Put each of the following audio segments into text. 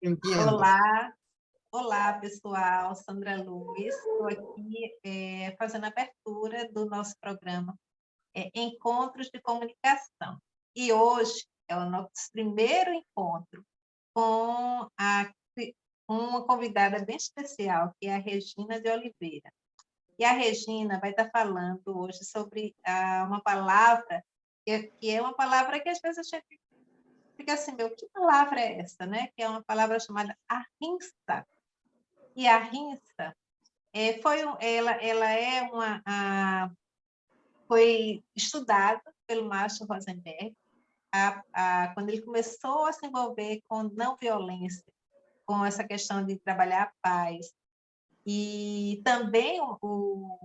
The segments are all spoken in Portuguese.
Entendo. Olá, olá pessoal, Sandra Luiz, estou aqui fazendo a abertura do nosso programa Encontros de Comunicação. E hoje é o nosso primeiro encontro com uma convidada bem especial, que é a Regina de Oliveira. E a Regina vai estar falando hoje sobre uma palavra que é uma palavra que às vezes a gente fica assim, meu, que palavra é essa, né? Que é uma palavra chamada ahimsa. E a ahimsa ela é foi estudada pelo Marshall Rosenberg quando ele começou a se envolver com não violência, com essa questão de trabalhar a paz. E também o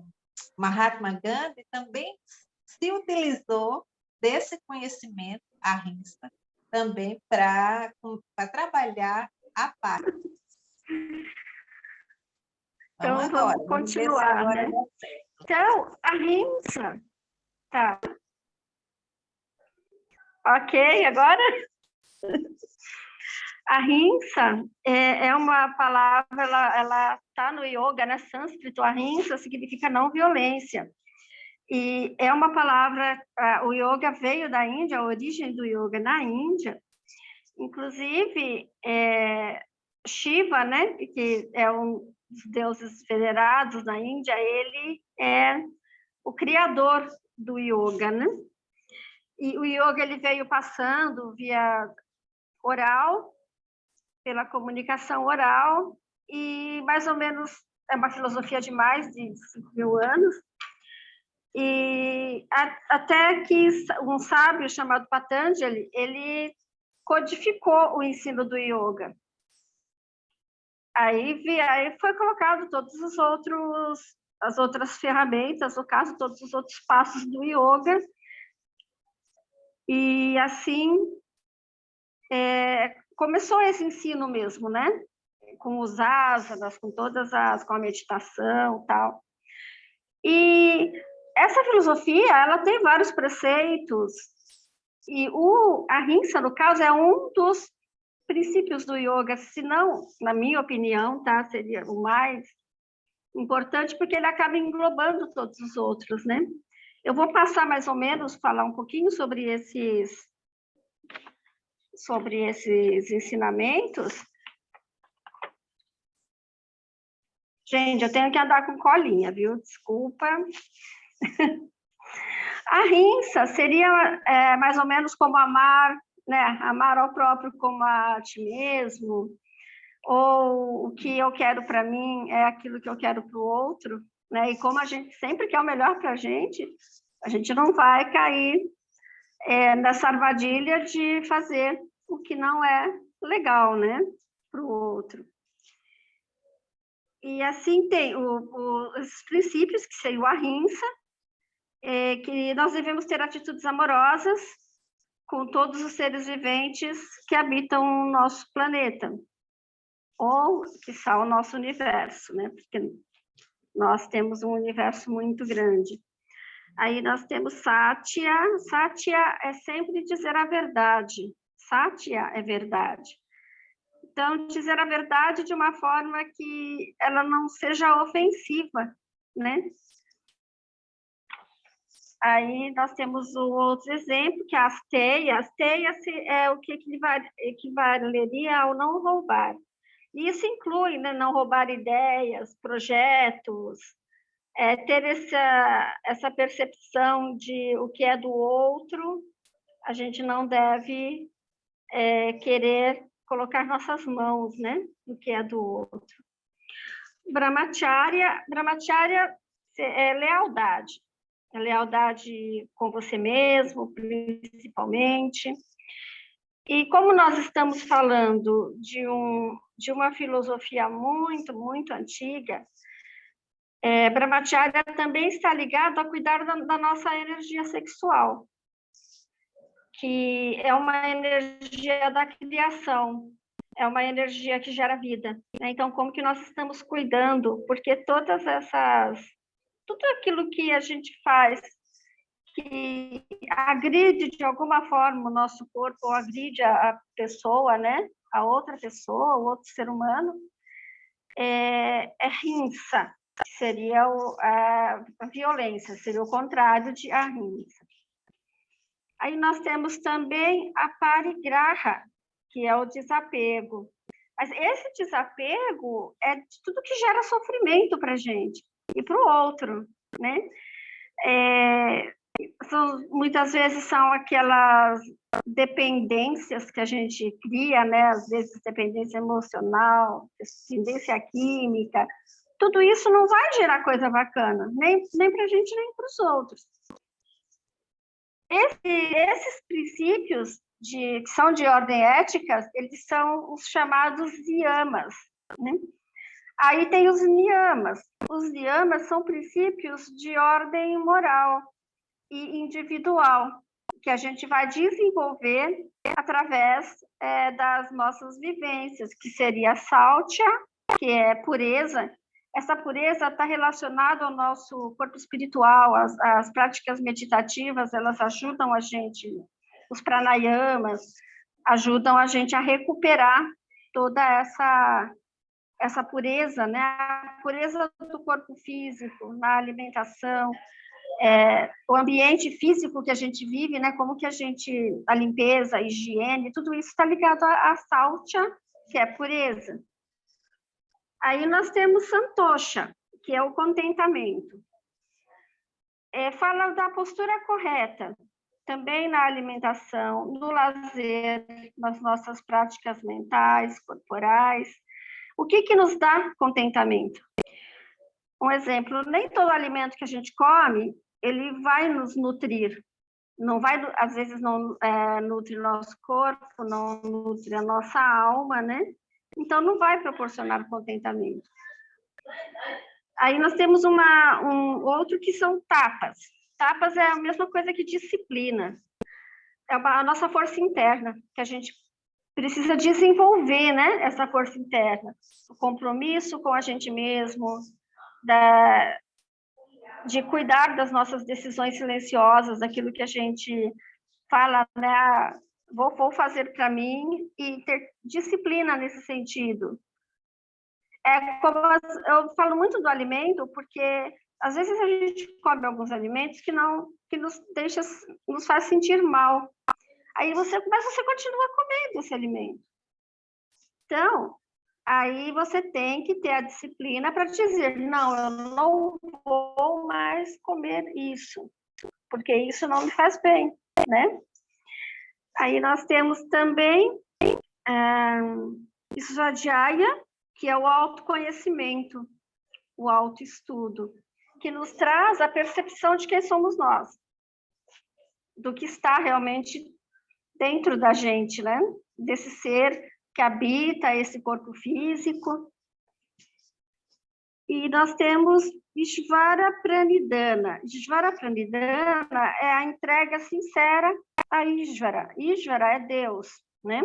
Mahatma Gandhi também se utilizou desse conhecimento, a ahimsa, também para trabalhar a paz. Então, vamos continuar, né? Então, a ahimsa, tá. Ok, agora? A ahimsa é uma palavra, ela está no yoga, né? Sânscrito, ahimsa significa não violência. E é uma palavra, o yoga veio da Índia, a origem do yoga na Índia. Inclusive, Shiva, né? Que é um dos deuses venerados na Índia, ele é o criador do yoga, né? E o yoga ele veio passando via oral, pela comunicação oral, e mais ou menos é uma filosofia de mais de 5.000 anos, e até que um sábio chamado Patanjali, ele codificou o ensino do yoga. Aí foi colocado as outras ferramentas, no caso, todos os outros passos do yoga, e assim começou esse ensino mesmo, né? Com os asanas, com a meditação e tal. E essa filosofia, ela tem vários preceitos, e a ahimsa, no caso, é um dos princípios do yoga, se não, na minha opinião, tá? Seria o mais importante, porque ele acaba englobando todos os outros, né? Eu vou passar mais ou menos, falar um pouquinho sobre esses ensinamentos. Gente, eu tenho que andar com colinha, viu? Desculpa. A ahimsa seria mais ou menos como amar, né? Amar ao próprio como a ti mesmo, ou o que eu quero para mim é aquilo que eu quero para o outro, né? E como a gente sempre quer o melhor para a gente não vai cair nessa armadilha de fazer o que não é legal, né? Para o outro. E assim tem os princípios, que seria o ahimsa, que nós devemos ter atitudes amorosas com todos os seres viventes que habitam o nosso planeta, ou, quiçá, o nosso universo, né? Porque nós temos um universo muito grande. Aí nós temos Satya. Satya é sempre dizer a verdade. Satya é verdade. Então, dizer a verdade de uma forma que ela não seja ofensiva, né? Aí nós temos o outro exemplo, que é a Asteya. A Asteya é o que equivaleria ao não roubar. E isso inclui, né, não roubar ideias, projetos, ter essa percepção de o que é do outro. A gente não deve querer colocar nossas mãos, né, no que é do outro. Brahmacharya é lealdade. É lealdade com você mesmo, principalmente. E como nós estamos falando de uma filosofia muito, muito antiga, Brahmacharya também está ligado a cuidar da nossa energia sexual, que é uma energia da criação, é uma energia que gera vida, né? Então, como que nós estamos cuidando? Porque tudo aquilo que a gente faz que agride de alguma forma o nosso corpo, ou agride a pessoa, né? a outra pessoa, o outro ser humano, é hinsa, que seria a violência, seria o contrário de ahimsa. Aí nós temos também a parigraha, que é o desapego. Mas esse desapego é de tudo que gera sofrimento para a gente e para o outro, né? Muitas vezes são aquelas dependências que a gente cria, né? Às vezes dependência emocional, dependência química. Tudo isso não vai gerar coisa bacana, nem para a gente, nem para os outros. Esses princípios que são de ordem ética, eles são os chamados niyamas, né? Aí tem os niyamas. Os niyamas são princípios de ordem moral e individual, que a gente vai desenvolver através das nossas vivências, que seria a sautya, que é pureza. Essa pureza está relacionada ao nosso corpo espiritual, as práticas meditativas, elas ajudam a gente, os pranayamas, ajudam a gente a recuperar toda essa pureza, né? A pureza do corpo físico, na alimentação, o ambiente físico que a gente vive, né? Como que a limpeza, a higiene, tudo isso está ligado à sautya, que é pureza. Aí nós temos santosha, que é o contentamento. Fala da postura correta, também na alimentação, no lazer, nas nossas práticas mentais, corporais. O que nos dá contentamento? Um exemplo, nem todo alimento que a gente come, ele vai nos nutrir. Não vai, às vezes, não nutre o nosso corpo, não nutre a nossa alma, né? Então, não vai proporcionar contentamento. Aí nós temos outro que são tapas. Tapas é a mesma coisa que disciplina. É a nossa força interna, que a gente precisa desenvolver, né? Essa força interna. O compromisso com a gente mesmo, de cuidar das nossas decisões silenciosas, daquilo que a gente fala, né? Vou fazer para mim e ter disciplina nesse sentido. Eu falo muito do alimento, porque às vezes a gente come alguns alimentos que nos faz sentir mal. Mas você continua comendo esse alimento. Então, aí você tem que ter a disciplina para dizer, não, eu não vou mais comer isso, porque isso não me faz bem, né? Aí nós temos também Svadhyaya, que é o autoconhecimento, o autoestudo, que nos traz a percepção de quem somos nós, do que está realmente dentro da gente, né? Desse ser que habita esse corpo físico. E nós temos Ishvara Pranidhana. Ishvara Pranidhana é a entrega sincera a Ishvara. Ishvara é Deus, né?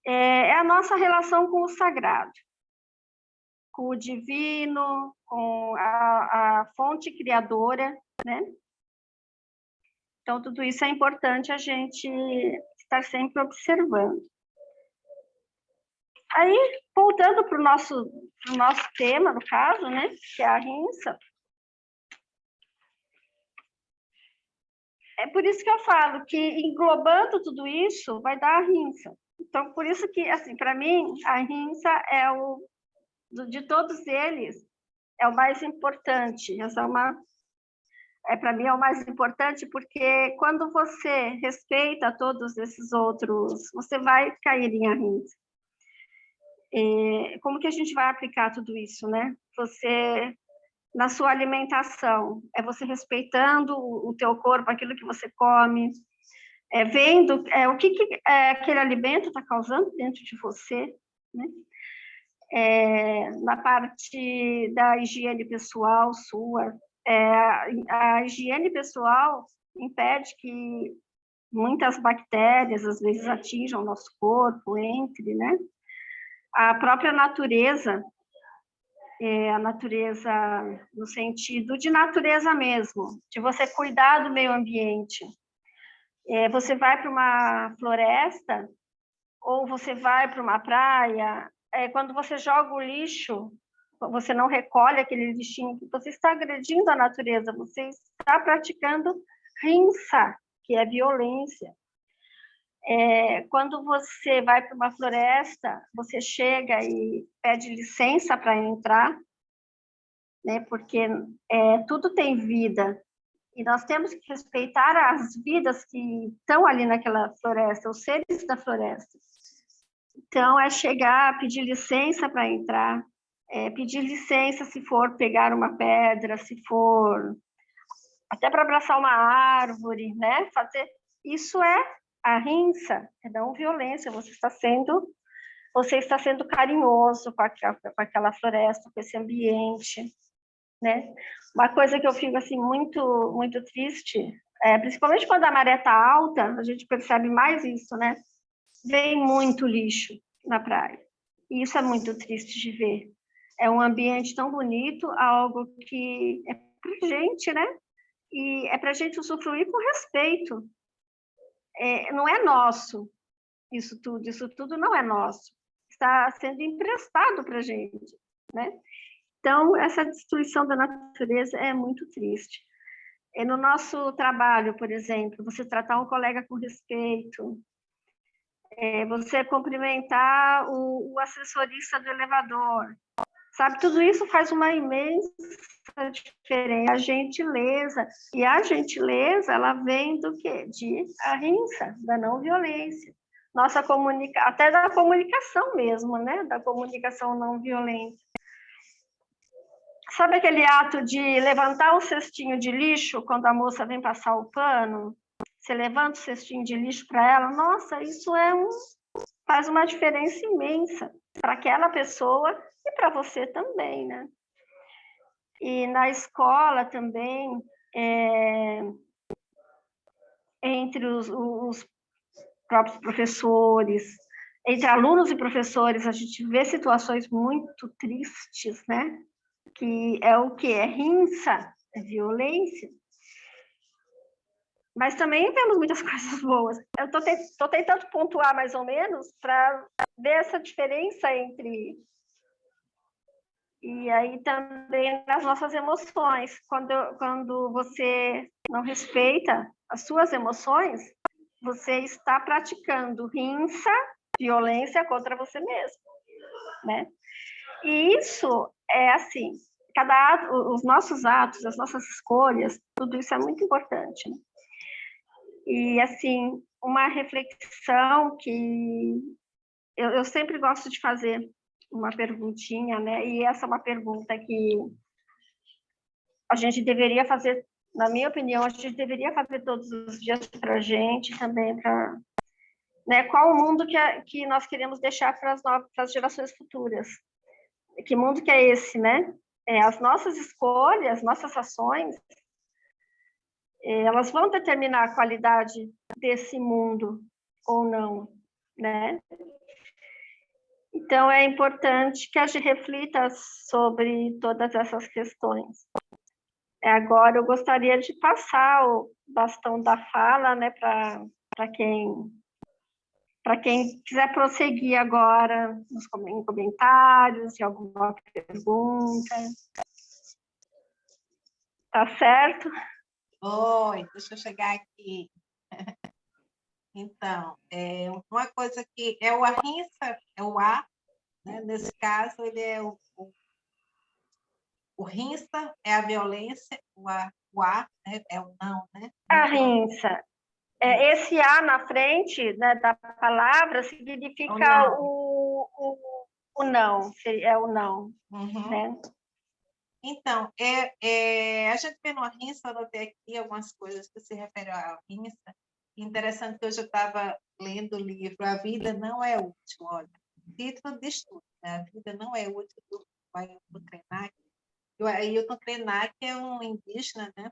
É a nossa relação com o sagrado, com o divino, com a fonte criadora, né? Então, tudo isso é importante a gente estar sempre observando. Aí, voltando para o nosso tema, no caso, né, que é a ahimsa, é por isso que eu falo que, englobando tudo isso, vai dar a ahimsa. Então, por isso que, assim, para mim, a ahimsa de todos eles, é o mais importante. Para mim, é o mais importante, porque quando você respeita todos esses outros, você vai cair em ahimsa. Como que a gente vai aplicar tudo isso, né? Você, na sua alimentação, você respeitando o teu corpo, aquilo que você come, vendo o que aquele alimento está causando dentro de você, né? Na parte da higiene pessoal sua, a higiene pessoal impede que muitas bactérias, às vezes, atinjam o nosso corpo, né? A própria natureza, a natureza no sentido de natureza mesmo, de você cuidar do meio ambiente. Você vai para uma floresta, ou você vai para uma praia, quando você joga o lixo, você não recolhe aquele lixinho, você está agredindo a natureza, você está praticando rinça, que é violência. Quando você vai para uma floresta, você chega e pede licença para entrar, né? Porque tudo tem vida, e nós temos que respeitar as vidas que estão ali naquela floresta, os seres da floresta. Então, chegar, pedir licença para entrar, pedir licença se for pegar uma pedra, se for até para abraçar uma árvore, né? Fazer isso é a rinça, é não violência. Você está sendo carinhoso com aquela floresta, com esse ambiente, né? Uma coisa que eu fico assim muito muito triste, principalmente quando a maré está alta, a gente percebe mais isso, né? Vem muito lixo na praia. E isso é muito triste de ver. É um ambiente tão bonito, algo que é para gente, né? E é para a gente usufruir com respeito. Não é nosso isso tudo não é nosso. Está sendo emprestado para a gente, né? Então, essa destruição da natureza é muito triste. No nosso trabalho, por exemplo, você tratar um colega com respeito, você cumprimentar o assessorista do elevador, sabe? Tudo isso faz uma imensa diferença. A gentileza. E a gentileza, ela vem do quê? De rinça, da não violência. Até da comunicação mesmo, né? Da comunicação não violenta. Sabe aquele ato de levantar um cestinho de lixo quando a moça vem passar o pano? Você levanta o cestinho de lixo para ela, nossa, isso faz uma diferença imensa para aquela pessoa e para você também, né? E na escola também, entre os próprios professores, entre alunos e professores, a gente vê situações muito tristes, né? Que é o que? É rinça, é violência. Mas também vemos muitas coisas boas. Eu estou tentando pontuar mais ou menos para ver essa diferença entre... E aí também nas nossas emoções. Quando você não respeita as suas emoções, você está praticando rinça, violência contra você mesmo, né? E isso é assim, os nossos atos, as nossas escolhas, tudo isso é muito importante, né? E, assim, uma reflexão que eu sempre gosto de fazer uma perguntinha, né? E essa é uma pergunta que a gente deveria fazer, na minha opinião, a gente deveria fazer todos os dias para a gente também, né? Qual o mundo que nós queremos deixar para as gerações futuras? Que mundo que é esse, né? As nossas escolhas, nossas ações, elas vão determinar a qualidade desse mundo ou não, né? Então, é importante que a gente reflita sobre todas essas questões. Agora, eu gostaria de passar o bastão da fala, né, para quem quiser prosseguir agora nos comentários, em alguma pergunta. Tá certo? Oi, deixa eu chegar aqui. Então, uma coisa que é o rinça, é o A, né? Nesse caso, ele é o rinça é a violência, o A, né? É o não, né? A rinça. Esse A na frente, né, da palavra significa o não, é o não, né? Então, a gente vê no rinça, eu anotei aqui algumas coisas que se referem ao rinça. Interessante que hoje eu estava lendo o livro A Vida Não é Útil, olha, título de estudo, né? A Vida Não é Útil, do Ailton Krenak. O Ailton Krenak é um indígena, né?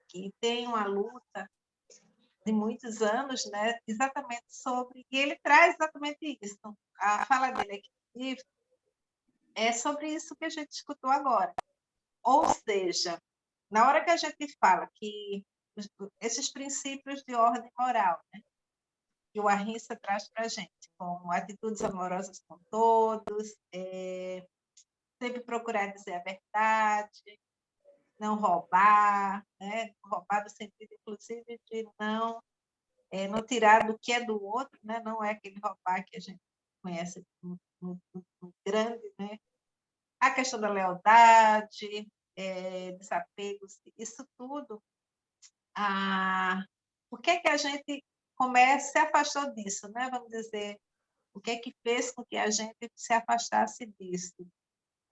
Que tem uma luta de muitos anos, né? Exatamente sobre... E ele traz exatamente isso. A fala dele aqui é sobre isso que a gente escutou agora. Ou seja, na hora que a gente fala que esses princípios de ordem moral, né? que o Ahimsa traz para a gente, como atitudes amorosas com todos, sempre procurar dizer a verdade, não roubar, né? Roubar no sentido, inclusive, de não tirar do que é do outro, né? Não é aquele roubar que a gente conhece no grande, né? A questão da lealdade, desapegos, isso tudo. Por que a gente se afastou disso, né? Vamos dizer, o que é que fez com que a gente se afastasse disso?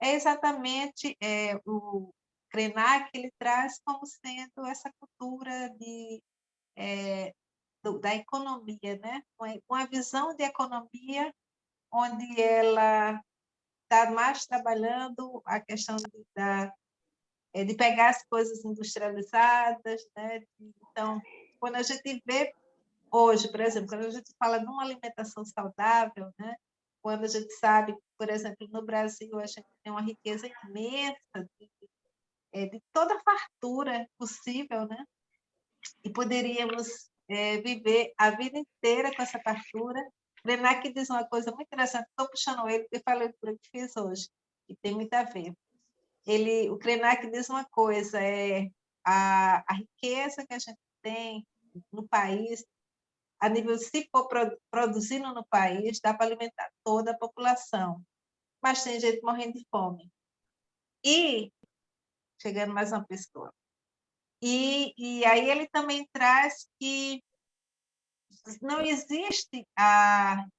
É exatamente o Krenak, ele traz como sendo essa cultura da economia, né? Uma visão de economia onde ela está mais trabalhando a questão de pegar as coisas industrializadas, né? Então, quando a gente vê hoje, por exemplo, quando a gente fala de uma alimentação saudável, né? Quando a gente sabe, por exemplo, no Brasil, a gente tem uma riqueza imensa de toda a fartura possível, né? E poderíamos viver a vida inteira com essa fartura. Krenak diz uma coisa muito interessante, estou puxando ele, porque falei o que fiz hoje, e tem muito a ver. O Krenak diz uma coisa, a riqueza que a gente tem no país, a nível, se for produzindo no país, dá para alimentar toda a população, mas tem gente morrendo de fome. E, chegando mais uma pessoa, e aí ele também traz que não existe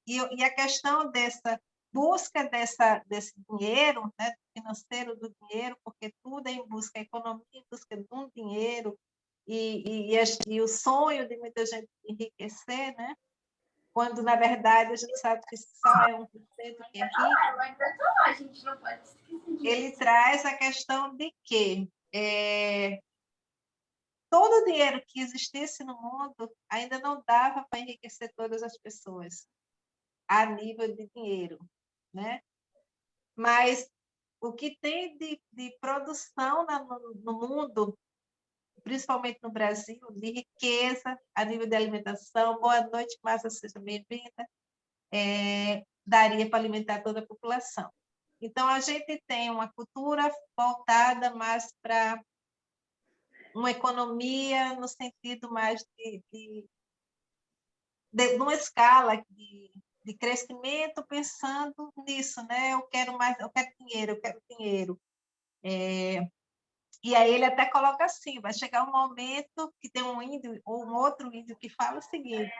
e a questão dessa busca desse dinheiro, né, financeiro do dinheiro, porque tudo é em busca, a economia em busca de um dinheiro, e o sonho de muita gente enriquecer, né? Quando, na verdade, a gente sabe que só é 1% que é rico. Ele traz a questão de que todo o dinheiro que existisse no mundo ainda não dava para enriquecer todas as pessoas a nível de dinheiro, né? Mas o que tem de produção no mundo, principalmente no Brasil, de riqueza a nível de alimentação, boa noite, Márcia, seja bem-vinda, daria para alimentar toda a população. Então, a gente tem uma cultura voltada mais para uma economia no sentido mais de uma escala de crescimento, pensando nisso, né? Eu quero mais, eu quero dinheiro, eu quero dinheiro. E aí ele até coloca assim, vai chegar um momento que tem um índio ou um outro índio que fala o seguinte,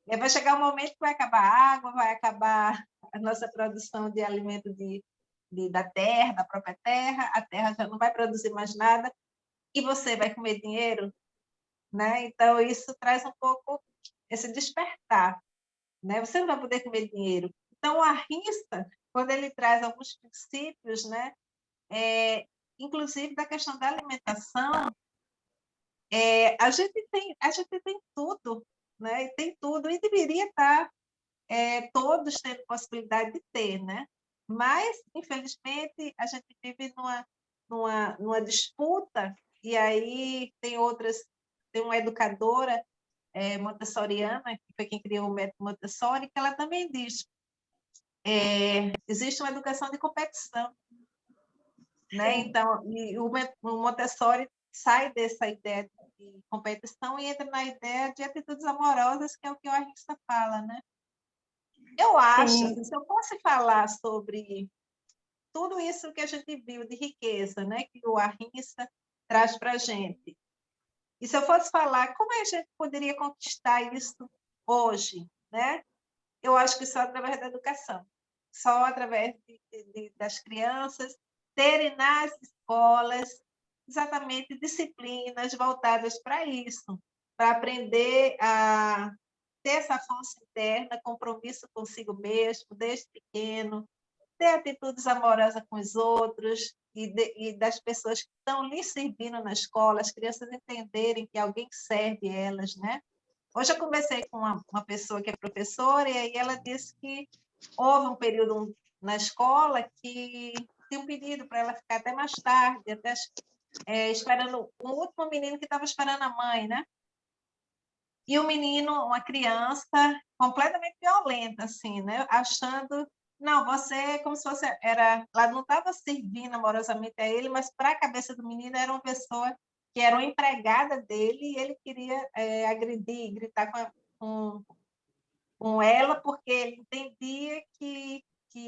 vai chegar um momento que vai acabar a água, vai acabar a nossa produção de alimento da terra, da própria terra, a terra já não vai produzir mais nada, e você vai comer dinheiro, né? Então, isso traz um pouco esse despertar, né? Você não vai poder comer dinheiro. Então, a Ahimsa, quando ele traz alguns princípios, né? Inclusive da questão da alimentação, a gente tem tudo, né? Tem tudo, e deveria estar todos tendo possibilidade de ter, né? Mas, infelizmente, a gente vive numa disputa, e aí tem uma educadora montessoriana, que foi quem criou o método Montessori, que ela também diz, existe uma educação de competição, né? Então, o Montessori sai dessa ideia de competição e entra na ideia de atitudes amorosas, que é o que o Ahimsa fala, né? Eu acho, assim, se eu fosse falar sobre tudo isso que a gente viu de riqueza, né, que o Ahimsa traz para a gente, e se eu fosse falar como a gente poderia conquistar isso hoje, né? Eu acho que só através da educação, só através das crianças terem nas escolas exatamente disciplinas voltadas para isso, para aprender a ter essa força interna, compromisso consigo mesmo, desde pequeno, ter atitudes amorosas com os outros e das pessoas que estão lhe servindo na escola, as crianças entenderem que alguém serve elas, né? Hoje eu conversei com uma pessoa que é professora e aí ela disse que houve um período na escola que tinha um pedido para ela ficar até mais tarde, até esperando o último menino que estava esperando a mãe, né? E o menino, uma criança completamente violenta, assim, né? Achando, não, você, como se você era, ela não estava servindo amorosamente a ele, mas para a cabeça do menino era uma pessoa que era uma empregada dele e ele queria agredir, gritar com, com ela, porque ele entendia que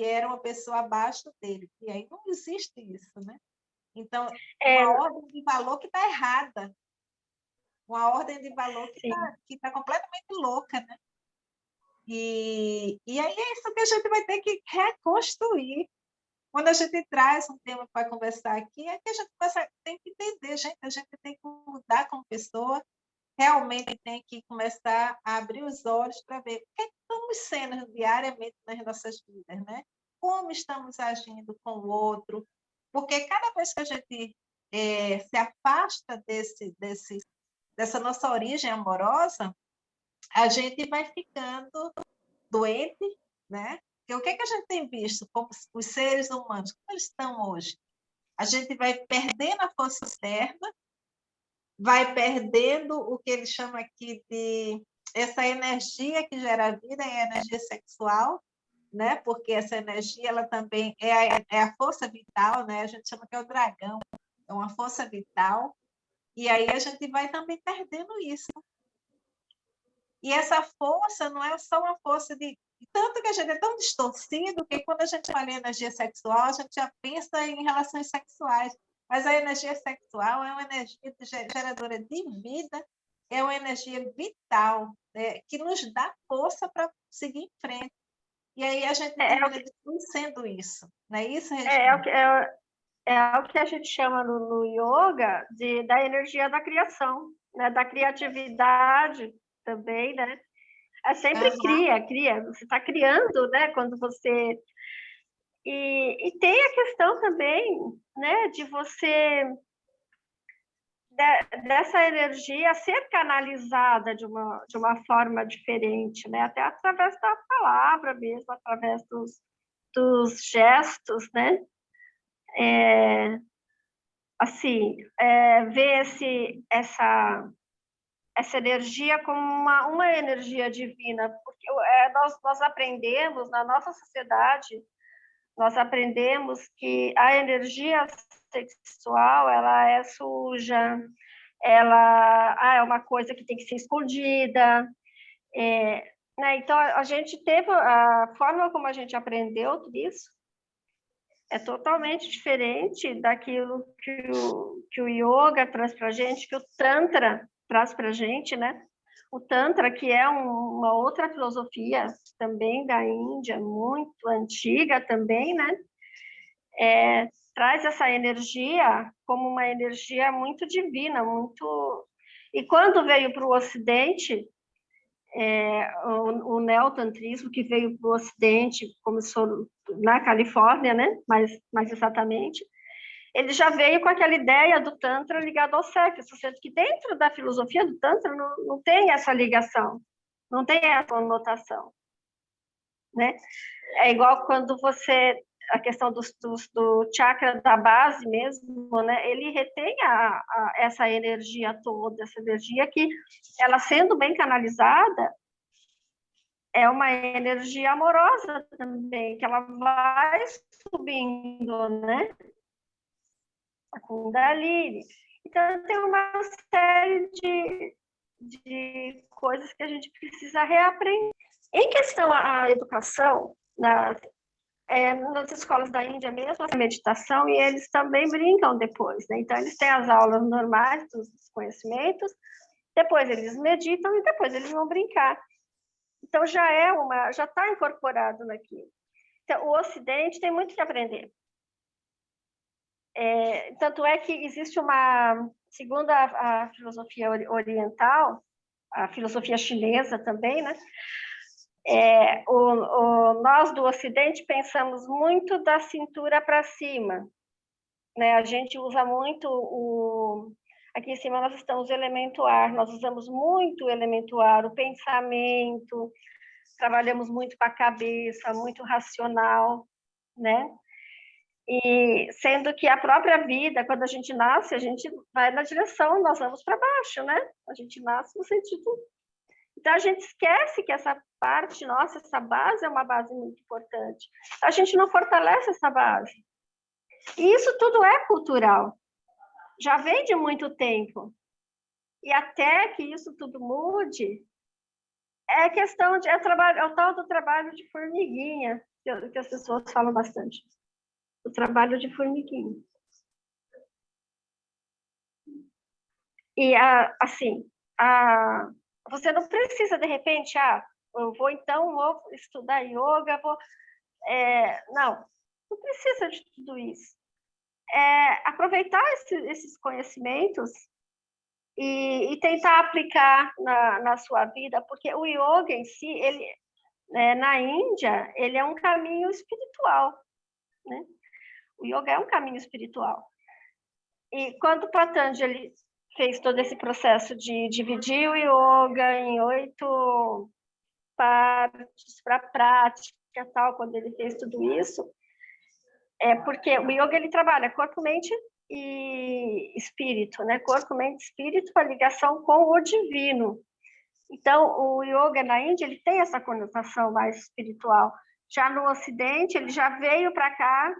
era uma pessoa abaixo dele. E aí não existe isso, né? Então, É, uma ordem de valor que está errada, uma ordem de valor sim. que tá completamente louca, né? E aí é isso que a gente vai ter que reconstruir. Quando a gente traz um tema para conversar aqui, é que a gente tem que entender, gente, a gente tem que mudar como pessoa, realmente tem que começar a abrir os olhos para ver o que estamos sendo diariamente nas nossas vidas, né? Como estamos agindo com o outro, porque cada vez que a gente se afasta dessa nossa origem amorosa, a gente vai ficando doente, né? Porque o que, que a gente tem visto como os seres humanos, como eles estão hoje? A gente vai perdendo a força externa, vai perdendo o que ele chama aqui de essa energia que gera a vida, é a energia sexual, né? Porque essa energia ela também é a força vital, né? A gente chama que é o dragão, é uma força vital, e aí a gente vai também perdendo isso. E essa força não é só uma força de. Tanto que a gente é tão distorcido que quando a gente fala em energia sexual, a gente já pensa em relações sexuais. Mas a energia sexual é uma energia geradora de vida, é uma energia vital, né, que nos dá força para seguir em frente. E aí a gente É, termina sendo isso. Não é isso, é, é, o Regina? que- é, é o que a gente chama no yoga da energia da criação, né? Da criatividade também, né? É sempre Uhum. cria. Você está criando, né? Quando você... E tem a questão também, né? De você... dessa energia ser canalizada de uma forma diferente, né? Até através da palavra mesmo, através dos gestos, né? Assim, ver essa energia como uma energia divina, porque nós aprendemos na nossa sociedade, nós aprendemos que a energia sexual ela é suja, ela é uma coisa que tem que ser escondida, né? Então a gente teve a forma como a gente aprendeu tudo isso é totalmente diferente daquilo que o yoga traz para a gente, que o Tantra traz para a gente, né? O Tantra, que é uma outra filosofia também da Índia, muito antiga também, né? Traz essa energia como uma energia muito divina, muito... E quando veio para o Ocidente, o neotantrismo que veio para o Ocidente, começou na Califórnia, né? Mais exatamente, ele já veio com aquela ideia do Tantra ligado ao sexo, sendo que dentro da filosofia do Tantra não tem essa ligação, não tem essa conotação, né? É igual quando você... A questão do chakra da base mesmo, né? Ele retém essa energia toda, essa energia que, ela sendo bem canalizada, é uma energia amorosa também, que ela vai subindo, né? A Kundalini. Então, tem uma série de coisas que a gente precisa reaprender. Em questão à educação, nas escolas da Índia mesmo, a meditação, e eles também brincam depois, né? Então, eles têm as aulas normais dos conhecimentos, depois eles meditam e depois eles vão brincar. Então, já está incorporado naquilo. Então, o Ocidente tem muito que aprender. Tanto é que existe segundo a filosofia oriental, a filosofia chinesa também, né? Nós do Ocidente pensamos muito da cintura para cima, né? A gente usa muito aqui em cima nós estamos o elemento ar, nós usamos muito o elemento ar, o pensamento, trabalhamos muito com a cabeça, muito racional, né? E sendo que a própria vida, quando a gente nasce, a gente vai na direção, nós vamos para baixo, né? A gente nasce no sentido Então, a gente esquece que essa parte nossa, essa base é uma base muito importante. A gente não fortalece essa base. E isso tudo é cultural. Já vem de muito tempo. E até que isso tudo mude, é questão de... É o tal do trabalho de formiguinha, que as pessoas falam bastante. O trabalho de formiguinha. E, assim, você não precisa, de repente, eu vou estudar yoga, não, não precisa de tudo isso. Aproveitar esses conhecimentos e tentar aplicar na sua vida, porque o yoga em si, na Índia, ele é um caminho espiritual, né? O yoga é um caminho espiritual. E quando Patanjali fez todo esse processo de dividir o yoga em 8 partes para prática, tal, quando ele fez tudo isso, porque o yoga ele trabalha corpo, mente e espírito, né? Corpo, mente, espírito, a ligação com o divino. Então, o yoga na Índia ele tem essa conotação mais espiritual. Já no Ocidente, ele já veio para cá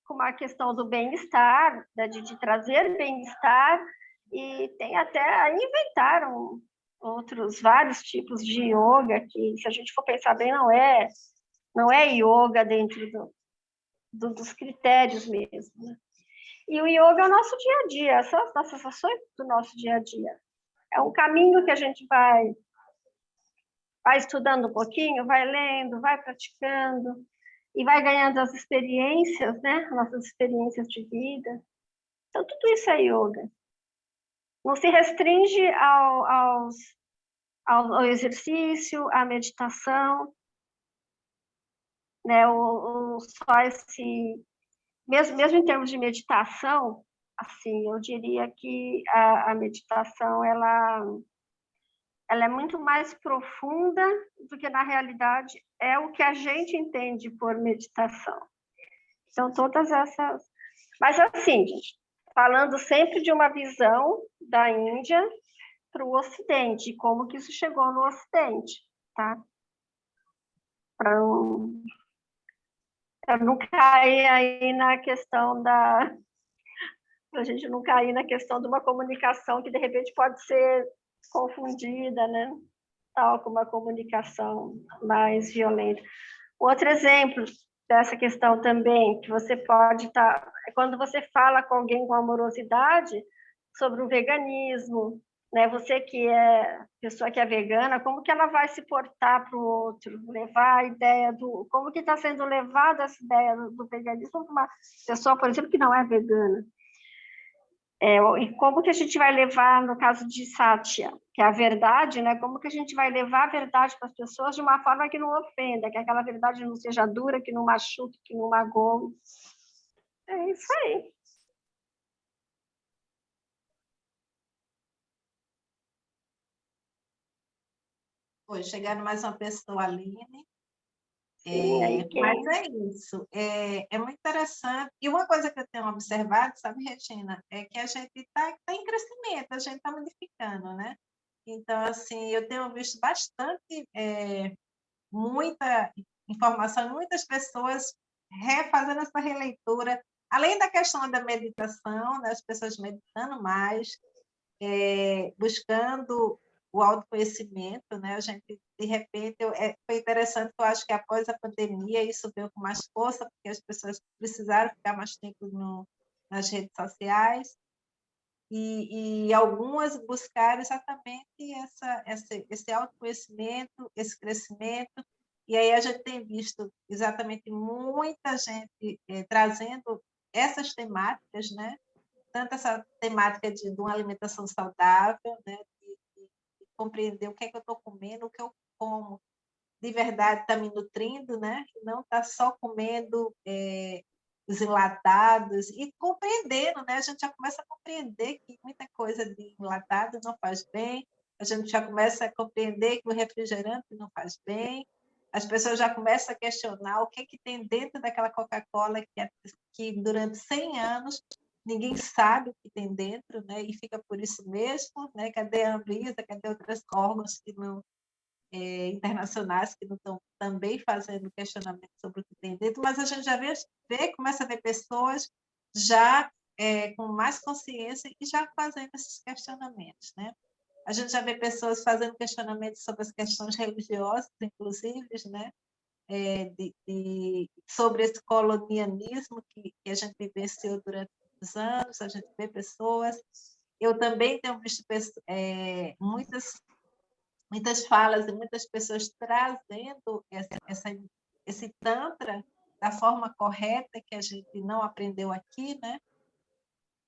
com uma questão do bem-estar, né, de trazer bem-estar, e tem até, inventaram outros vários tipos de yoga, que se a gente for pensar bem, não é yoga dentro dos critérios mesmo, né? E o yoga é o nosso dia a dia, são as nossas ações do nosso dia a dia. É um caminho que a gente vai estudando um pouquinho, vai lendo, vai praticando, e vai ganhando as experiências, né? Nossas experiências de vida. Então, tudo isso é yoga. Não se restringe ao exercício, à meditação, né? Só mesmo em termos de meditação, assim, eu diria que a meditação, ela é muito mais profunda do que, na realidade, é o que a gente entende por meditação. Então, todas essas... Mas, assim, gente, falando sempre de uma visão da Índia para o Ocidente, como que isso chegou no Ocidente, tá? Para não cair aí na questão para a gente não cair na questão de uma comunicação que, de repente, pode ser confundida, né? Tal como uma comunicação mais violenta. Outro exemplo dessa questão também, que você pode estar... É quando você fala com alguém com amorosidade sobre o veganismo, né? Você que é pessoa que é vegana, como que ela vai se portar para o outro? Levar a ideia do... Como que está sendo levada essa ideia do veganismo para uma pessoa, por exemplo, que não é vegana? E como que a gente vai levar, no caso de Satya, que é a verdade, né? Como que a gente vai levar a verdade para as pessoas de uma forma que não ofenda, que aquela verdade não seja dura, que não machuque, que não magoe. É isso aí. Oi, chegando mais uma pessoa, Aline. Sim, aí Mas é isso, é muito interessante. E uma coisa que eu tenho observado, sabe, Regina, é que a gente está em crescimento, a gente está modificando, né? Então, assim, eu tenho visto bastante, muita informação, muitas pessoas refazendo essa releitura, além da questão da meditação, né, as pessoas meditando mais, buscando o autoconhecimento, né? A gente, de repente, foi interessante, eu acho que após a pandemia isso veio com mais força, porque as pessoas precisaram ficar mais tempo nas redes sociais, e algumas buscaram exatamente esse autoconhecimento, esse crescimento, e aí a gente tem visto exatamente muita gente trazendo essas temáticas, né? Tanto essa temática de uma alimentação saudável, né? De compreender o que é que eu estou comendo, o que eu como de verdade está me nutrindo, né? E não está só comendo os enlatados, e compreendendo, né? A gente já começa a compreender que muita coisa de enlatado não faz bem, a gente já começa a compreender que o refrigerante não faz bem, as pessoas já começam a questionar o que é que tem dentro daquela Coca-Cola que durante 100 anos ninguém sabe o que tem dentro, né? E fica por isso mesmo, né? Cadê a Anvisa, cadê outros órgãos que não internacionais que não estão também fazendo questionamento sobre o que tem dentro, mas a gente já começa a ver pessoas já com mais consciência e já fazendo esses questionamentos, né? A gente já vê pessoas fazendo questionamentos sobre as questões religiosas, inclusive, né? Sobre esse colonialismo que a gente vivenciou durante os anos, a gente vê pessoas. Eu também tenho visto muitas falas e muitas pessoas trazendo esse Tantra da forma correta que a gente não aprendeu aqui, né?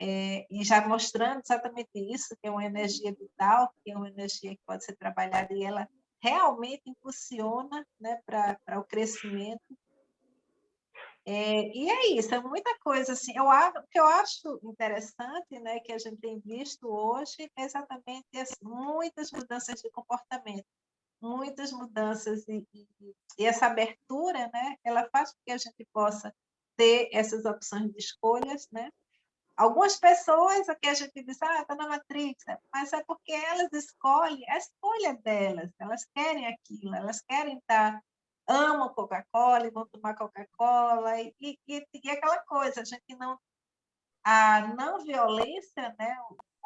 E já mostrando exatamente isso, que é uma energia vital, que é uma energia que pode ser trabalhada e ela realmente impulsiona, né, para o crescimento. E é isso, é muita coisa assim. O que eu acho interessante, né, que a gente tem visto hoje, é exatamente muitas mudanças de comportamento, muitas mudanças e essa abertura, né, ela faz com que a gente possa ter essas opções de escolhas, né? Algumas pessoas aqui a gente diz, está na Matrix, mas é porque elas escolhem, a escolha delas, elas querem aquilo, elas querem estar, amam Coca-Cola e vão tomar Coca-Cola, e aquela coisa, a não violência, né,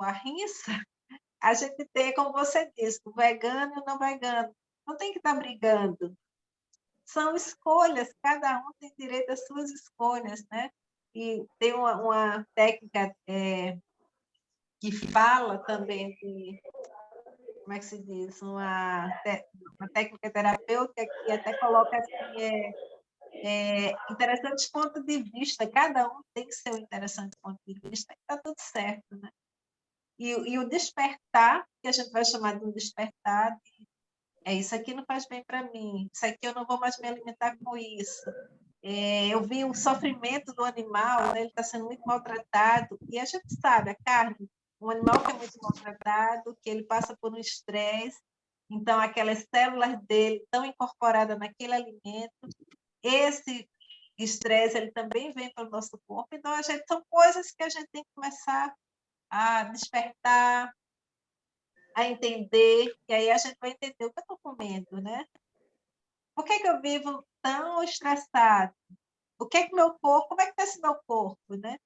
a rinça, a gente tem, como você disse, o vegano e o não vegano, não tem que estar brigando, são escolhas, cada um tem direito às suas escolhas, né? E tem uma técnica que fala também de, como é que se diz, uma técnica terapêutica que até coloca assim, interessantes pontos de vista, cada um tem seu interessante ponto de vista, e está tudo certo, né? E o despertar, que a gente vai chamar de um despertar, isso aqui não faz bem para mim, isso aqui eu não vou mais me alimentar com isso. Eu vi o sofrimento do animal, né? Ele está sendo muito maltratado, e a gente sabe, a carne, um animal que é muito maltratado, que ele passa por um estresse, então aquelas células dele estão incorporadas naquele alimento, esse estresse ele também vem para o nosso corpo, então são coisas que a gente tem que começar a despertar, a entender, e aí a gente vai entender o que eu estou comendo, né? Por que eu vivo tão estressado? O que é que meu corpo, como é que está esse meu corpo, né?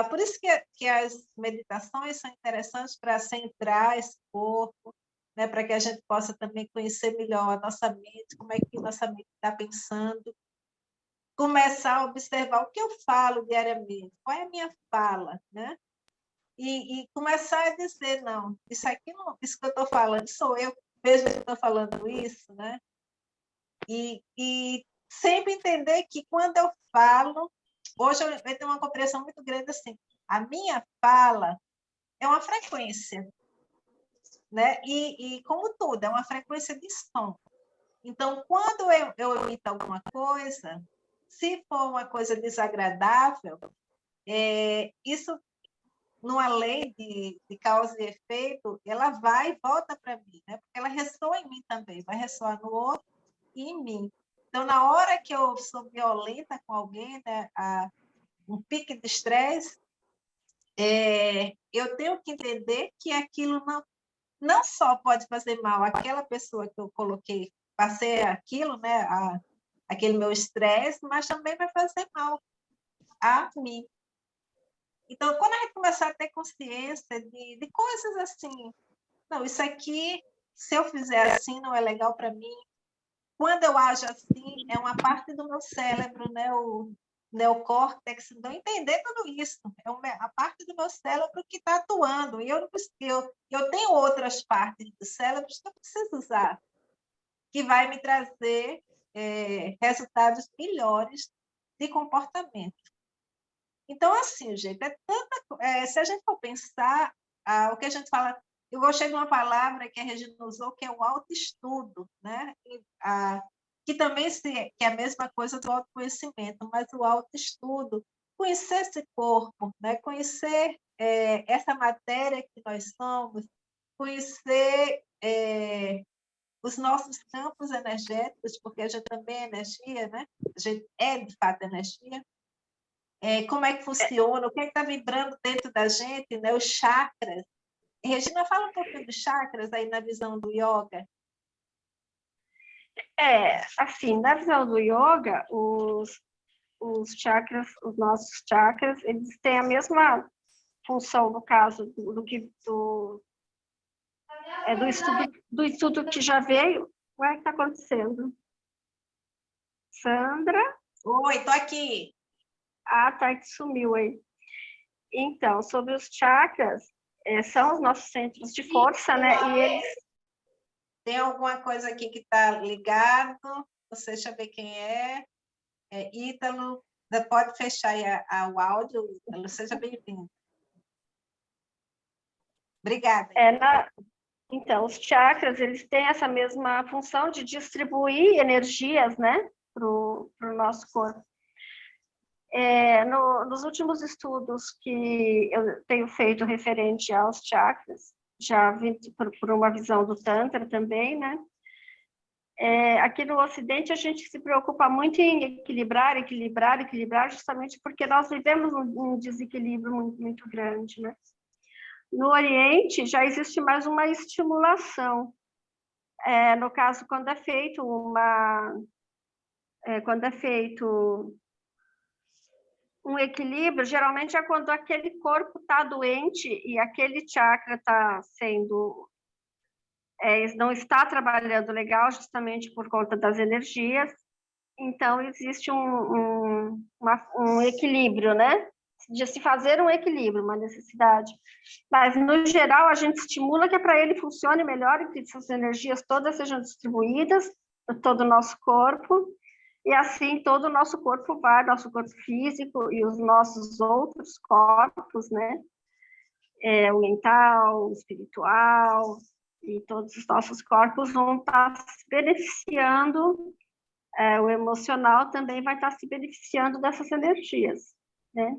Por isso que as meditações são interessantes para centrar esse corpo, né? Para que a gente possa também conhecer melhor a nossa mente, como é que nossa mente está pensando, começar a observar o que eu falo diariamente, qual é a minha fala, né? E começar a dizer, não, isso aqui não, isso que eu estou falando, sou eu mesmo que estou falando isso, né? E sempre entender que quando eu falo, hoje eu tenho uma compreensão muito grande assim, a minha fala é uma frequência, né? E como tudo, é uma frequência de som. Então, quando eu emito alguma coisa, se for uma coisa desagradável, isso, numa lei de causa e efeito, ela vai e volta para mim, né? Porque ela ressoa em mim também, vai ressoar no outro e em mim. Então, na hora que eu sou violenta com alguém, né, um pique de estresse, eu tenho que entender que aquilo não só pode fazer mal àquela pessoa que eu coloquei, passei aquilo, né, aquele meu estresse, mas também vai fazer mal a mim. Então, quando a gente começar a ter consciência de coisas assim, não, isso aqui, se eu fizer assim, não é legal para mim. Quando eu ajo assim, é uma parte do meu cérebro, né, o neocórtex, então entender tudo isso, a parte do meu cérebro que está atuando, e eu tenho outras partes do cérebro que eu preciso usar, que vai me trazer resultados melhores de comportamento. Então, assim, gente, se a gente for pensar, o que a gente fala, eu gostei de uma palavra que a Regina usou, que é o autoestudo, né? Que também que é a mesma coisa do autoconhecimento, mas o autoestudo, conhecer esse corpo, né? Conhecer essa matéria que nós somos, conhecer os nossos campos energéticos, porque a gente também é energia, né? A gente é, de fato, energia. Como é que funciona, o que está vibrando dentro da gente, né? Os chakras. Regina, fala um pouquinho dos chakras aí na visão do yoga. Assim, na visão do yoga, os chakras, os nossos chakras, eles têm a mesma função, no caso, do estudo que já veio. O que está acontecendo? Sandra? Oi, tô aqui. Ah, tá, que sumiu aí. Então, sobre os chakras, são os nossos centros de força, né? E eles... Tem alguma coisa aqui que está ligado? Você deixa eu ver quem é. É Ítalo. Pode fechar aí o áudio, Ítalo. Seja bem-vindo. Obrigada. Então, os chakras, eles têm essa mesma função de distribuir energias, né, para o nosso corpo. Nos últimos estudos que eu tenho feito referente aos chakras, já vim por uma visão do Tantra também, né, aqui no Ocidente a gente se preocupa muito em equilibrar, justamente porque nós vivemos um desequilíbrio muito, muito grande, né. No Oriente já existe mais uma estimulação. No caso, quando é feito um equilíbrio, geralmente é quando aquele corpo está doente e aquele chakra está não está trabalhando legal, justamente por conta das energias. Então, existe um equilíbrio, né? De se fazer um equilíbrio, uma necessidade. Mas, no geral, a gente estimula que para ele funcione melhor e que essas energias todas sejam distribuídas por todo o nosso corpo, e assim todo o nosso corpo nosso corpo físico e os nossos outros corpos, né? O mental, o espiritual, e todos os nossos corpos vão estar se beneficiando, o emocional também vai estar se beneficiando dessas energias, né?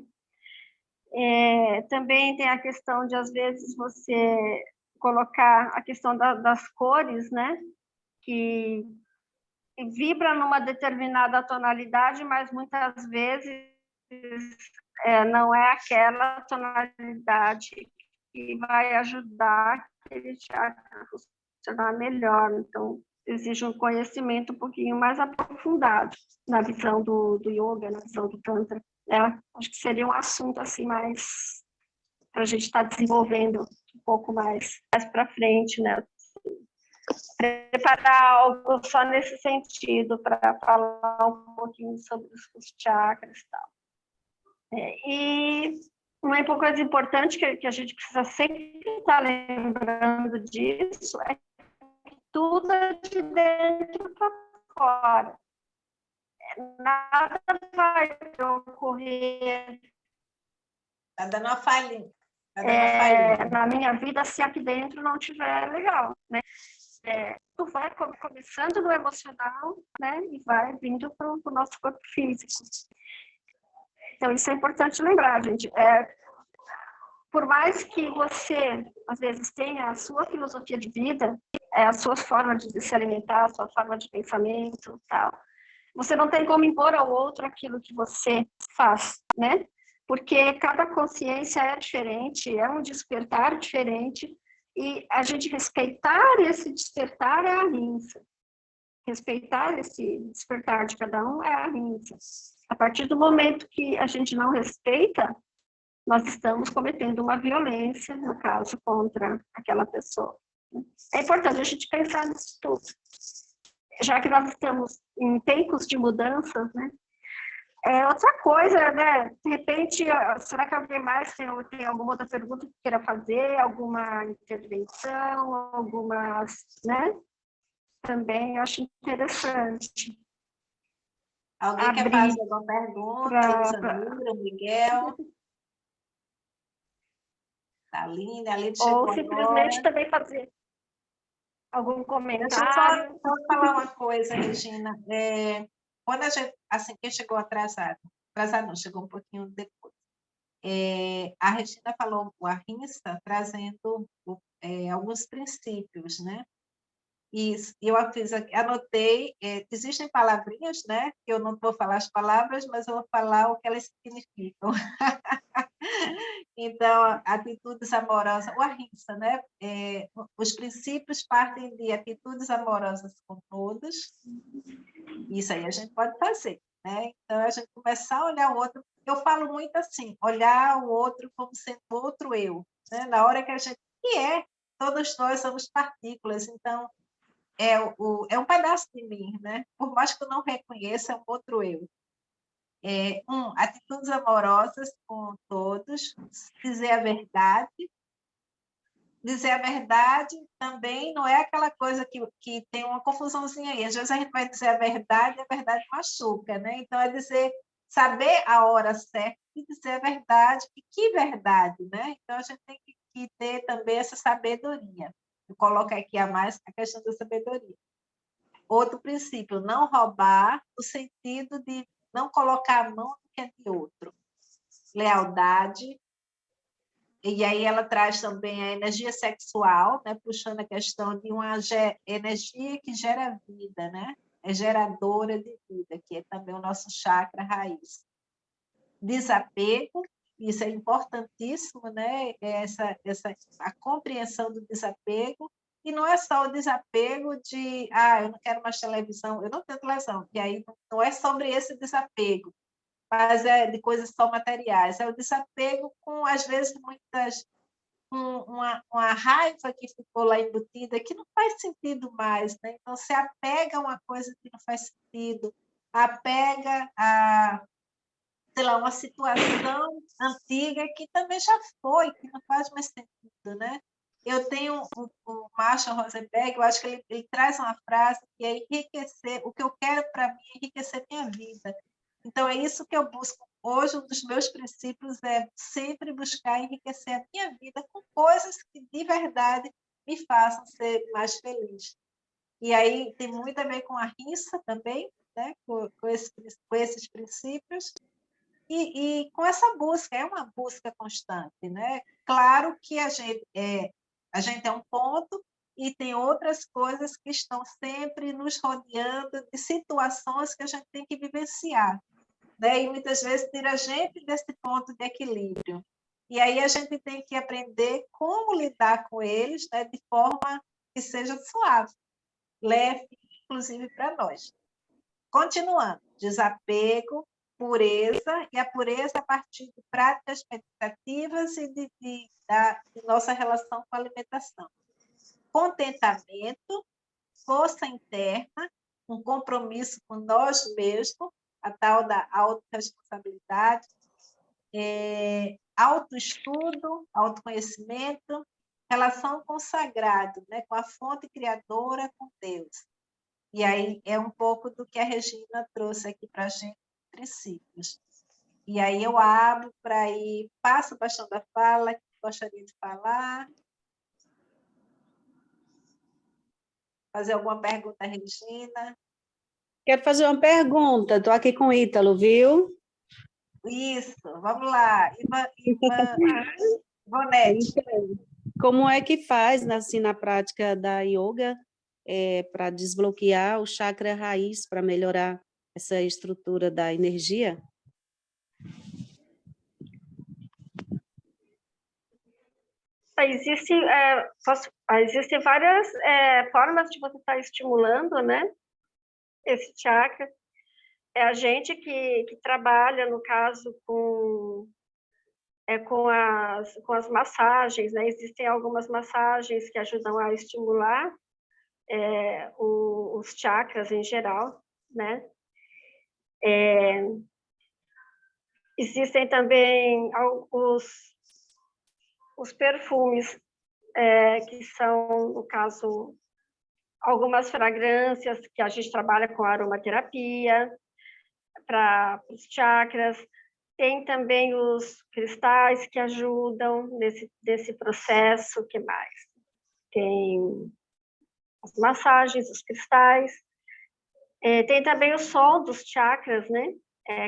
Também tem a questão de, às vezes, você colocar a questão das cores, né? Que vibra numa determinada tonalidade, mas muitas vezes não é aquela tonalidade que vai ajudar aquele chakra a funcionar melhor. Então, exige um conhecimento um pouquinho mais aprofundado na visão do yoga, na visão do Tantra. Acho que seria um assunto assim mais para a gente estar desenvolvendo um pouco mais para frente, né? Preparar algo só nesse sentido, para falar um pouquinho sobre os chakras e tal. E uma coisa importante que a gente precisa sempre estar lembrando disso é que tudo é de dentro para fora. Nada vai ocorrer. Está dando uma falhinha. Na minha vida, se aqui dentro não estiver legal, né? Tu vai começando no emocional, né? E vai vindo para o nosso corpo físico. Então, isso é importante lembrar, gente. Por mais que você, às vezes, tenha a sua filosofia de vida, a sua forma de se alimentar, a sua forma de pensamento, tal, você não tem como impor ao outro aquilo que você faz, né? Porque cada consciência é diferente, é um despertar diferente, e a gente respeitar esse despertar é a ahimsa. Respeitar esse despertar de cada um é a ahimsa. A partir do momento que a gente não respeita, nós estamos cometendo uma violência, no caso, contra aquela pessoa. É importante a gente pensar nisso tudo. Já que nós estamos em tempos de mudanças, né? Outra coisa, né? De repente, será que alguém mais tem alguma outra pergunta que queira fazer? Alguma intervenção? Algumas, né? Também eu acho interessante. Alguém quer fazer alguma pergunta? Isanira, Miguel? Aline chegou ou simplesmente agora. Também fazer algum comentário. Deixa eu só falar uma coisa, Regina. Quando a gente, assim, quem chegou atrasado não, chegou um pouquinho depois. A Regina falou o ahimsa trazendo alguns princípios, né? E eu anotei, existem palavrinhas, né? Que eu não vou falar as palavras, mas eu vou falar o que elas significam. Então, atitudes amorosas, o ahimsa, né? Os princípios partem de atitudes amorosas com todos, Isso aí a gente pode fazer, né? Então, a gente começar a olhar o outro. Eu falo muito assim, olhar o outro como sendo outro eu, né? Na hora que a gente... E todos nós somos partículas, então é um pedaço de mim, né? Por mais que eu não reconheça, é um outro eu. Atitudes amorosas com todos, dizer a verdade. Dizer a verdade também não é aquela coisa que tem uma confusãozinha aí. Às vezes a gente vai dizer a verdade machuca, né? Então, é dizer, saber a hora certa e dizer a verdade. E que verdade, né? Então, a gente tem que ter também essa sabedoria. Eu coloco aqui a mais a questão da sabedoria. Outro princípio, não roubar, no sentido de não colocar a mão no que é de outro. Lealdade. E aí ela traz também a energia sexual, né? Puxando a questão de uma energia que gera vida, né? É geradora de vida, que é também o nosso chakra raiz. Desapego, isso é importantíssimo, né? A compreensão do desapego, e não é só o desapego de, eu não quero mais televisão, eu não tenho televisão, e aí não é sobre esse desapego, mas é de coisas só materiais, é o desapego com, às vezes, uma raiva que ficou lá embutida, que não faz sentido mais, né? Então, se apega a uma coisa que não faz sentido, apega a, sei lá, uma situação antiga que também já foi, que não faz mais sentido, né? Eu tenho o Marshall Rosenberg, eu acho que ele traz uma frase que é enriquecer, o que eu quero para mim é enriquecer minha vida. Então, é isso que eu busco hoje. Um dos meus princípios é sempre buscar enriquecer a minha vida com coisas que, de verdade, me façam ser mais feliz. E aí tem muito a ver com a Rissa também, né? com esses princípios. E com essa busca, é uma busca constante, né? Claro que a gente é um ponto e tem outras coisas que estão sempre nos rodeando de situações que a gente tem que vivenciar, né? E muitas vezes tira a gente desse ponto de equilíbrio. E aí a gente tem que aprender como lidar com eles, né? De forma que seja suave, leve, inclusive para nós. Continuando, desapego, pureza, e a pureza a partir de práticas meditativas e de nossa relação com a alimentação. Contentamento, força interna, um compromisso com nós mesmos, a tal da autorresponsabilidade, autoestudo, autoconhecimento, relação com o sagrado, né, com a fonte criadora, com Deus. E aí é um pouco do que a Regina trouxe aqui para a gente, princípios. E aí eu abro para ir, passo o bastão da fala, que gostaria de falar. Fazer alguma pergunta, Regina? Quero fazer uma pergunta, estou aqui com o Ítalo, viu? Isso, vamos lá. Ivonete. Então, como é que faz, assim, na prática da yoga, para desbloquear o chakra raiz, para melhorar essa estrutura da energia? Existem várias formas de você estar estimulando, né, esse chakra. É a gente que trabalha, no caso, com as massagens, né? Existem algumas massagens que ajudam a estimular os chakras em geral, né? Existem também os perfumes, que são, no caso, algumas fragrâncias que a gente trabalha com aromaterapia para os chakras. Tem também os cristais que ajudam nesse processo. O que mais? Tem as massagens, os cristais. Tem também o som dos chakras, né?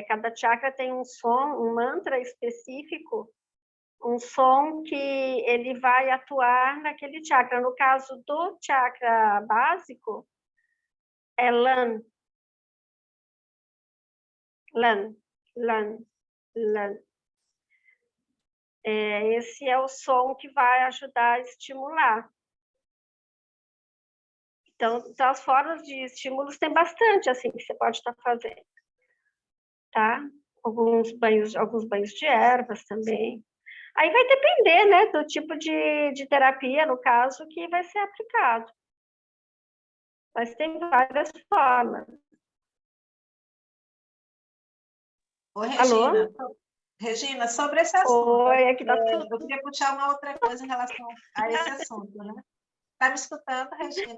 Cada chakra tem um som, um mantra específico, um som que ele vai atuar naquele chakra. No caso do chakra básico, é LAN. LAN, LAN, LAN. Esse é o som que vai ajudar a estimular. Então, as formas de estímulos tem bastante, assim, que você pode estar fazendo, tá? Alguns banhos de ervas também. Aí vai depender, né, do tipo de terapia, no caso, que vai ser aplicado. Mas tem várias formas. Ô, Alô? Regina, sobre esse assunto, Oi, aqui tá eu tudo queria puxar uma outra coisa em relação a esse assunto, né? Está me escutando, Regina?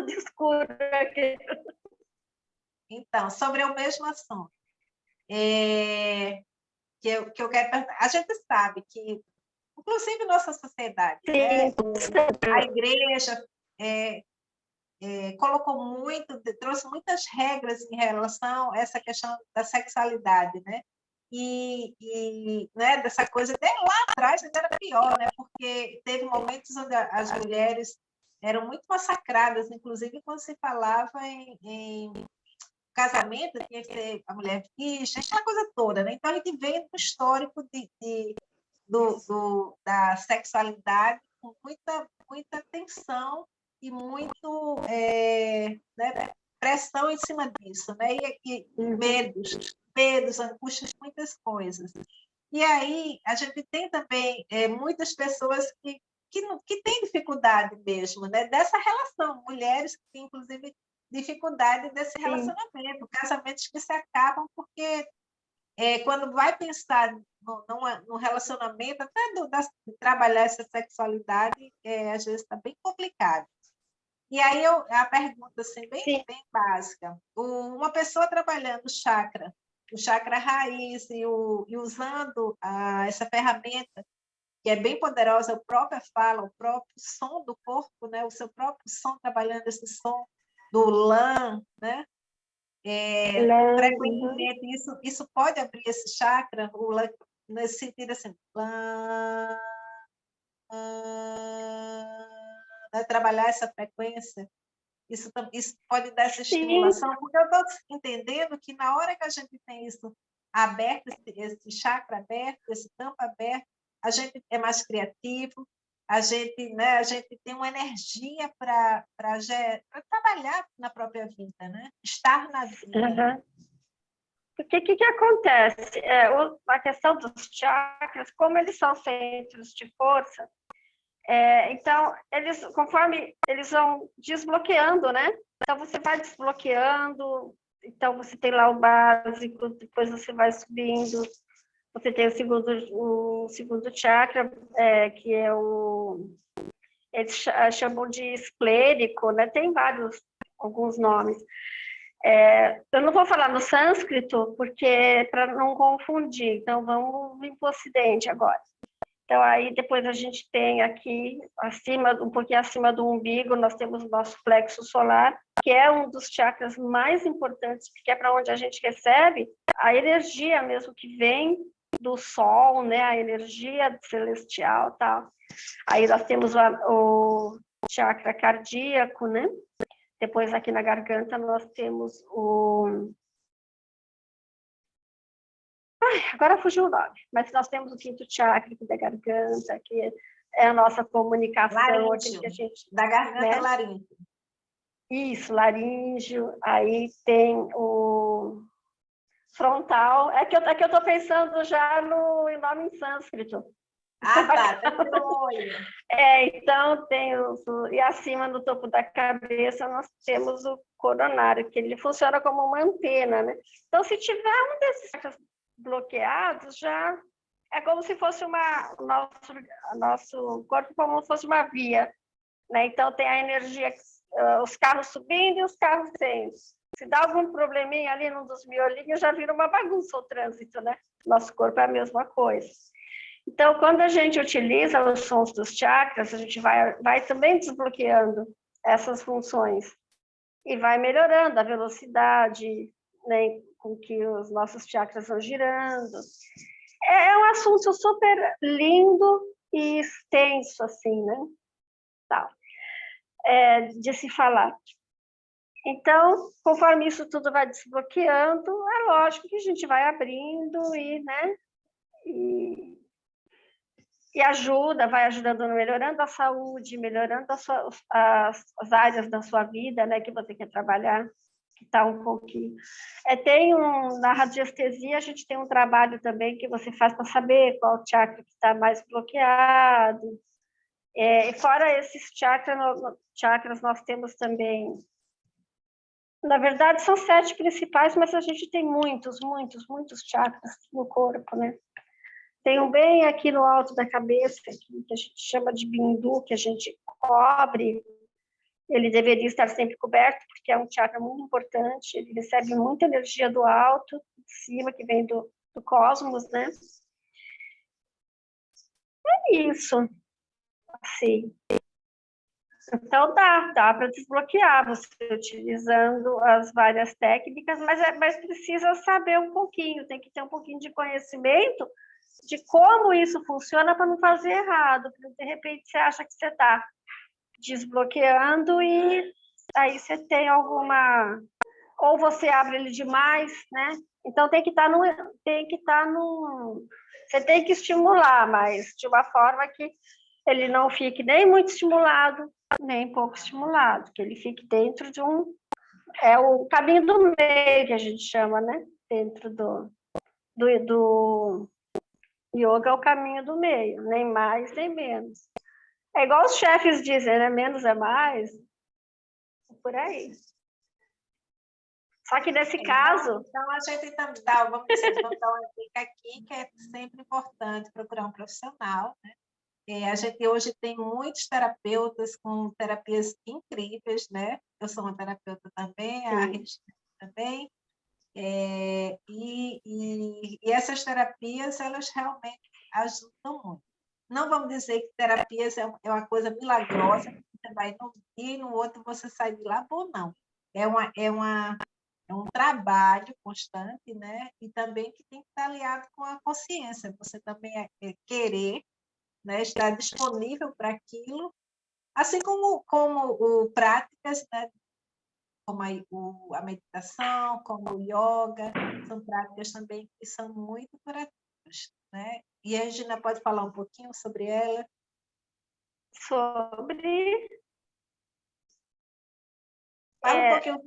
escuro aqui. Então, sobre o mesmo assunto, que eu quero perguntar. A gente sabe que, inclusive nossa sociedade, né, a igreja colocou muito, trouxe muitas regras em relação a essa questão da sexualidade, né? Né, dessa coisa, até lá atrás ainda era pior, né? Porque teve momentos onde as mulheres eram muito massacradas, inclusive quando se falava em casamento, tinha que ser a mulher virgem, aquela coisa toda, né? Então a gente vem no histórico da sexualidade com muita tensão e muito né, pressão em cima disso, né? E medos, angústias, muitas coisas. E aí a gente tem também muitas pessoas que têm dificuldade mesmo, né? Dessa relação, mulheres que têm, inclusive, dificuldade desse relacionamento, casamentos que se acabam porque quando vai pensar no relacionamento, até de trabalhar essa sexualidade, às vezes está bem complicado. E aí a pergunta assim, bem básica, uma pessoa trabalhando o chakra raiz e usando essa ferramenta, que é bem poderosa, a própria fala, o próprio som do corpo, né? O seu próprio som, trabalhando esse som do lã, né? Frequentemente, isso pode abrir esse chakra, o lã, nesse sentido assim, lã, né? Trabalhar essa frequência, isso pode dar essa estimulação, porque eu estou entendendo que na hora que a gente tem isso aberto, esse chakra aberto, esse campo aberto, a gente é mais criativo, a gente tem uma energia para trabalhar na própria vida, né? Estar na vida. Porque o que acontece? A questão dos chakras, como eles são centros de força, então, conforme eles vão desbloqueando, né? Então, você vai desbloqueando, então você tem lá o básico, depois você vai subindo, você tem o segundo chakra, que é eles chamam de esclérico, né? Tem alguns nomes. Eu não vou falar no sânscrito, porque para não confundir, então vamos vir para o ocidente agora. Então, aí depois a gente tem aqui, um pouquinho acima do umbigo, nós temos o nosso plexo solar, que é um dos chakras mais importantes, porque é para onde a gente recebe a energia mesmo que vem do sol, né? A energia celestial e tal. Aí nós temos o chakra cardíaco, né? Depois aqui na garganta nós temos agora fugiu o nome, mas nós temos o quinto chakra da garganta, que é a nossa comunicação. Laríngeo, que a gente, da garganta, né? laríngeo. Isso, laríngeo. Aí tem o frontal. É que eu estou pensando já no nome em sânscrito. Tá, tem o olho. Então tem e acima do topo da cabeça nós temos o coronário, que ele funciona como uma antena, né? Então, se tiver um desses bloqueados, já é como se fosse o nosso corpo como se fosse uma via, né? Então tem a energia, os carros subindo e os carros descendo. Se dá algum probleminha ali num dos miolinhos, já vira uma bagunça o trânsito, né? Nosso corpo é a mesma coisa. Então, quando a gente utiliza os sons dos chakras, a gente vai também desbloqueando essas funções e vai melhorando a velocidade, né, com que os nossos chakras vão girando. É um assunto super lindo e extenso, assim, né? Tal. De se falar. Então, conforme isso tudo vai desbloqueando, é lógico que a gente vai abrindo e e vai ajudando, melhorando a saúde, melhorando as áreas da sua vida, né, que você quer trabalhar, que está um pouquinho. Na radiestesia, a gente tem um trabalho também que você faz para saber qual chakra que está mais bloqueado. Fora esses chakras, nós temos também... Na verdade, são 7 principais, mas a gente tem muitos chakras no corpo, né? Tem um bem aqui no alto da cabeça, que a gente chama de bindu, que a gente cobre. Ele deveria estar sempre coberto, porque é um chakra muito importante. Ele recebe muita energia do alto, de cima, que vem do cosmos, né? É isso, assim. Então, dá para desbloquear você utilizando as várias técnicas, mas precisa saber um pouquinho, tem que ter um pouquinho de conhecimento de como isso funciona para não fazer errado, porque de repente você acha que você está desbloqueando e aí você tem alguma... Ou você abre ele demais, né? Então tem que estar você tem que estimular, mas de uma forma que ele não fique nem muito estimulado, nem pouco estimulado, que ele fique dentro de é o caminho do meio que a gente chama, né? Dentro do yoga é o caminho do meio, nem mais nem menos. É igual os chefes dizem, né? Menos é mais, por aí. Só que nesse caso... Então, a gente também dá, vamos dar uma dica aqui, que é sempre importante procurar um profissional, né? A gente hoje tem muitos terapeutas com terapias incríveis, né? Eu sou uma terapeuta também, a Regina também. E essas terapias, elas realmente ajudam muito. Não vamos dizer que terapias é uma coisa milagrosa, que você vai num dia e no outro você sai de lá, bom, não. É um trabalho constante, né? E também que tem que estar aliado com a consciência. Você também querer, né? Estar disponível para aquilo, assim como práticas, né? Como a meditação, como o yoga, são práticas também que são muito curativas, né? E a Regina pode falar um pouquinho sobre ela? Fala um pouquinho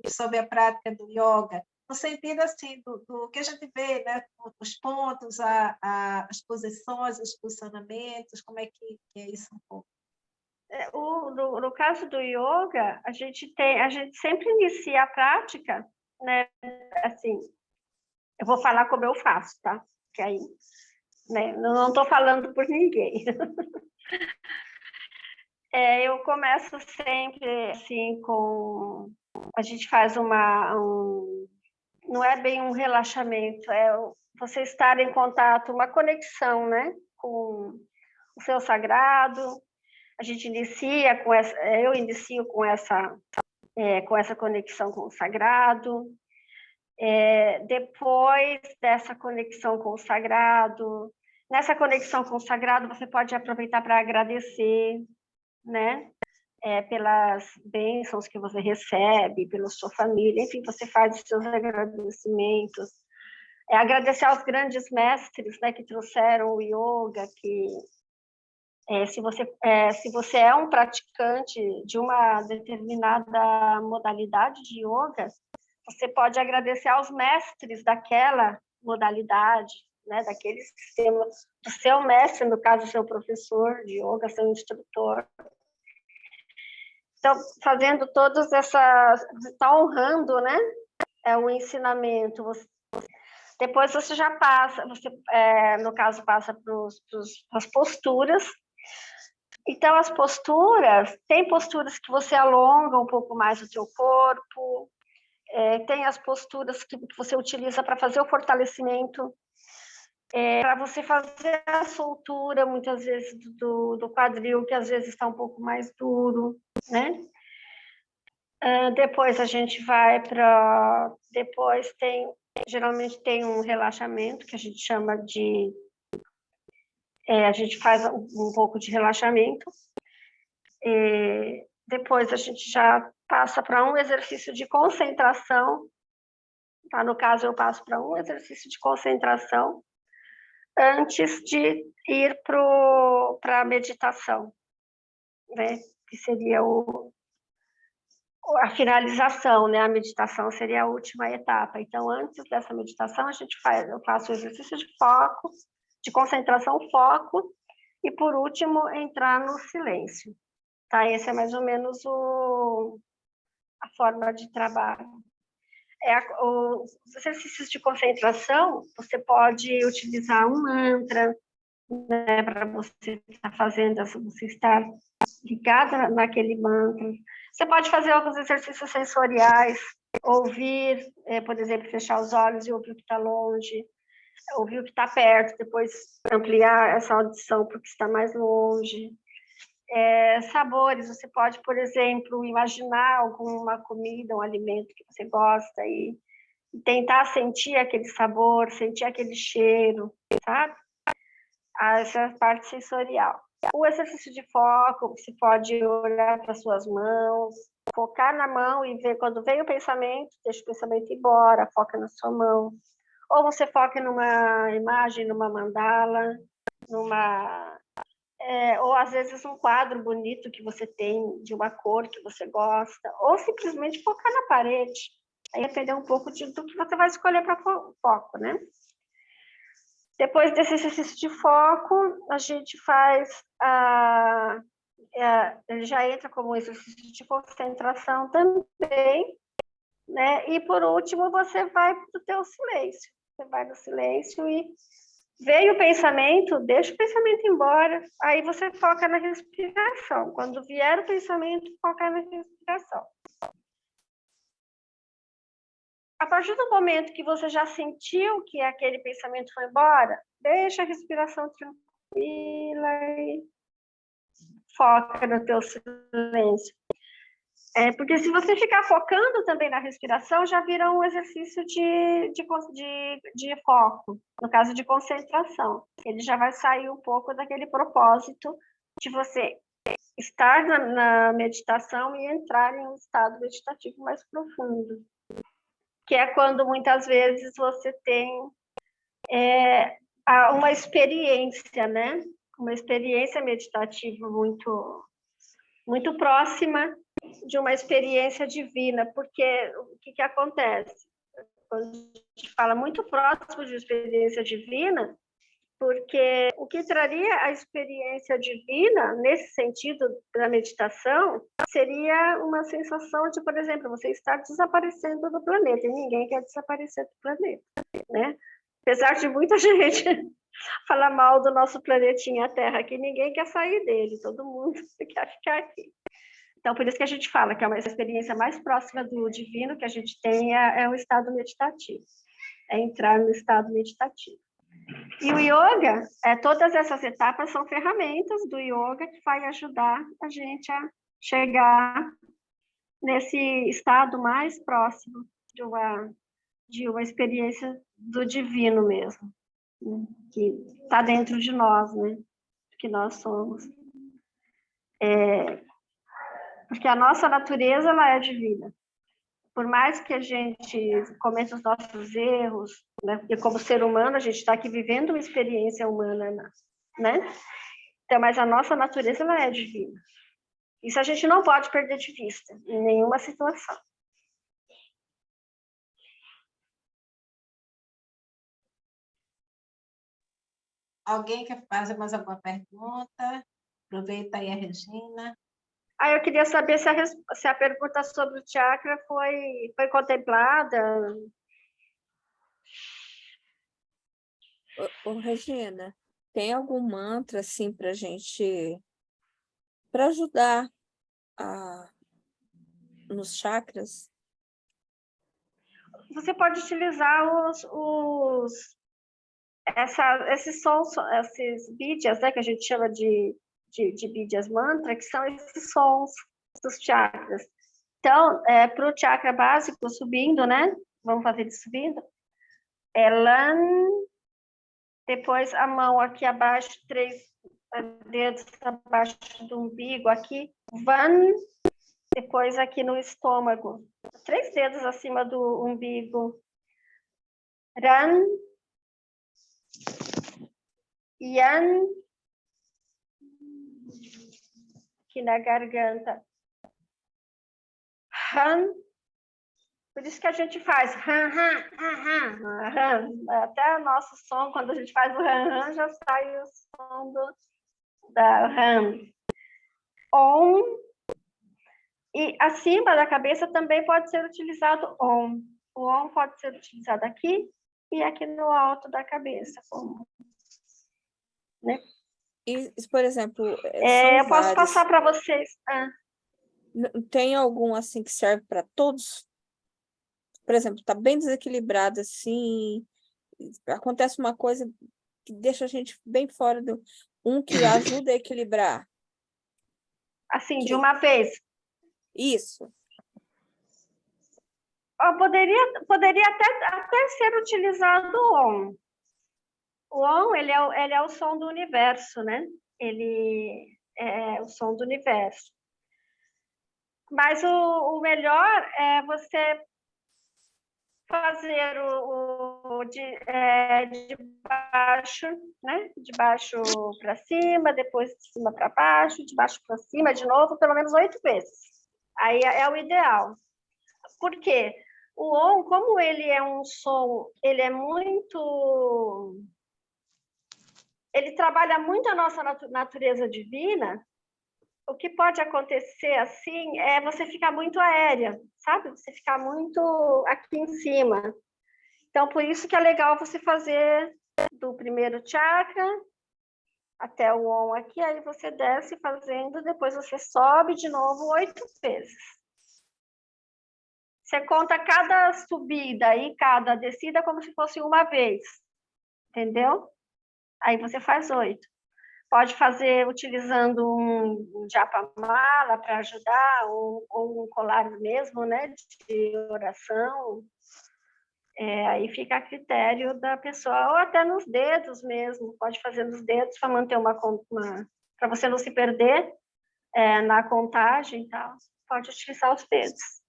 sobre a prática do yoga, no sentido assim, do que a gente vê, né? Os pontos, as posições, os posicionamentos, como é que é isso um pouco? No caso do yoga, a gente sempre inicia a prática, né? Assim, eu vou falar como eu faço, tá? Que aí, né? Não estou falando por ninguém. Eu começo sempre assim a gente faz não é bem um relaxamento, você estar em contato, uma conexão, né? Com o seu sagrado. A gente inicia eu inicio com essa conexão com o sagrado. Depois dessa conexão com o sagrado, nessa conexão com o sagrado, você pode aproveitar para agradecer, né? Pelas bênçãos que você recebe, pela sua família, enfim, você faz os seus agradecimentos. Agradecer aos grandes mestres, né, que trouxeram o yoga, que se você é um praticante de uma determinada modalidade de yoga, você pode agradecer aos mestres daquela modalidade, né, daquele sistema, do seu mestre, no caso, seu professor de yoga, seu instrutor. Então, fazendo todas essas... Está honrando, né, o ensinamento. Depois você já passa, no caso, passa para as posturas. Então, as posturas, tem posturas que você alonga um pouco mais o seu corpo, tem as posturas que você utiliza para fazer o fortalecimento, para você fazer a soltura, muitas vezes, do quadril, que às vezes está um pouco mais duro, né? Depois a gente vai para... Depois geralmente tem um relaxamento, que a gente chama de... a gente faz um pouco de relaxamento. Depois a gente já passa para um exercício de concentração. Tá? No caso, eu passo para um exercício de concentração, antes de ir para a meditação, né? Que seria a finalização, né? A meditação seria a última etapa. Então, antes dessa meditação, eu faço o exercício de foco, de concentração, foco, e por último, entrar no silêncio. Tá? Esse é mais ou menos a forma de trabalho. Os exercícios de concentração, você pode utilizar um mantra, né, para você estar fazendo, você estar ligada naquele mantra. Você pode fazer alguns exercícios sensoriais, ouvir, por exemplo, fechar os olhos e ouvir o que está longe, ouvir o que está perto, depois ampliar essa audição para o que está mais longe. Sabores, você pode, por exemplo, imaginar alguma comida, um alimento que você gosta e tentar sentir aquele sabor, sentir aquele cheiro, sabe? Essa é a parte sensorial. O exercício de foco, você pode olhar para suas mãos, focar na mão e ver quando vem o pensamento, deixa o pensamento ir embora, foca na sua mão. Ou você foca numa imagem, numa mandala, ou às vezes um quadro bonito que você tem, de uma cor que você gosta, ou simplesmente focar na parede. Aí depende um pouco do que você vai escolher para foco, né? Depois desse exercício de foco, a gente faz ele já entra como exercício de concentração também, né? E por último, você vai para o teu silêncio. Você vai no silêncio e veio o pensamento, deixa o pensamento embora, aí você foca na respiração. Quando vier o pensamento, foca na respiração. A partir do momento que você já sentiu que aquele pensamento foi embora, deixa a respiração tranquila e foca no teu silêncio. Porque se você ficar focando também na respiração, já vira um exercício de foco, no caso de concentração. Ele já vai sair um pouco daquele propósito de você estar na meditação e entrar em um estado meditativo mais profundo. Que é quando muitas vezes você tem uma experiência, né? Uma experiência meditativa muito, muito próxima de uma experiência divina, porque o que acontece? Quando a gente fala muito próximo de experiência divina, porque o que traria a experiência divina, nesse sentido da meditação, seria uma sensação de, por exemplo, você estar desaparecendo do planeta, e ninguém quer desaparecer do planeta, né? Apesar de muita gente falar mal do nosso planetinha Terra, que ninguém quer sair dele, todo mundo quer ficar aqui. Então, por isso que a gente fala que é uma experiência mais próxima do divino que a gente tem é o estado meditativo, é entrar no estado meditativo. E o yoga, todas essas etapas são ferramentas do yoga que vai ajudar a gente a chegar nesse estado mais próximo de uma experiência do divino mesmo, né? Que está dentro de nós, né? Que nós somos. Porque a nossa natureza, ela é divina. Por mais que a gente cometa os nossos erros, né? Porque como ser humano, a gente está aqui vivendo uma experiência humana, né? Então, mas a nossa natureza, ela é divina. Isso a gente não pode perder de vista, em nenhuma situação. Alguém quer fazer mais alguma pergunta? Aproveita aí a Regina. Eu queria saber se a pergunta sobre o chakra foi contemplada. Regina, tem algum mantra assim para gente, para ajudar nos chakras? Você pode utilizar esses sons, esses bidyas, né, que a gente chama de bidyas mantra, que são esses sons dos chakras. Então, para o chakra básico, subindo, né? Vamos fazer ele subindo. Lan, depois a mão aqui abaixo, 3 dedos abaixo do umbigo aqui. Van, depois aqui no estômago, 3 dedos acima do umbigo. Ran, Yan, aqui na garganta. Han, por isso que a gente faz han, han, han, han, han. Até o nosso som, quando a gente faz o han, han, já sai o som da han. On, e acima da cabeça também pode ser utilizado on. O on pode ser utilizado aqui e aqui no alto da cabeça. Como, né? E, por exemplo, eu posso passar para vocês. Tem algum assim que serve para todos? Por exemplo, está bem desequilibrado assim, acontece uma coisa que deixa a gente bem fora do... Um que ajuda a equilibrar. Assim, de uma vez. Isso. Poderia até ser utilizado o on. O on, ele é o som do universo, né? Ele é o som do universo. Mas o melhor é você fazer de baixo, né? De baixo para cima, depois de cima para baixo, de baixo para cima, de novo, pelo menos 8 vezes. Aí é o ideal. Por quê? O on, como ele é um som, ele é muito... Ele trabalha muito a nossa natureza divina. O que pode acontecer assim é você ficar muito aérea, sabe? Você ficar muito aqui em cima. Então, por isso que é legal você fazer do primeiro chakra até o on aqui, aí você desce fazendo, depois você sobe de novo 8 vezes. Você conta cada subida e cada descida como se fosse uma vez, entendeu? Aí você faz 8. Pode fazer utilizando um japamala para ajudar, ou um colar mesmo, né, de oração. Aí fica a critério da pessoa, ou até nos dedos mesmo. Pode fazer nos dedos para manter para você não se perder na contagem e tal. Pode utilizar os dedos.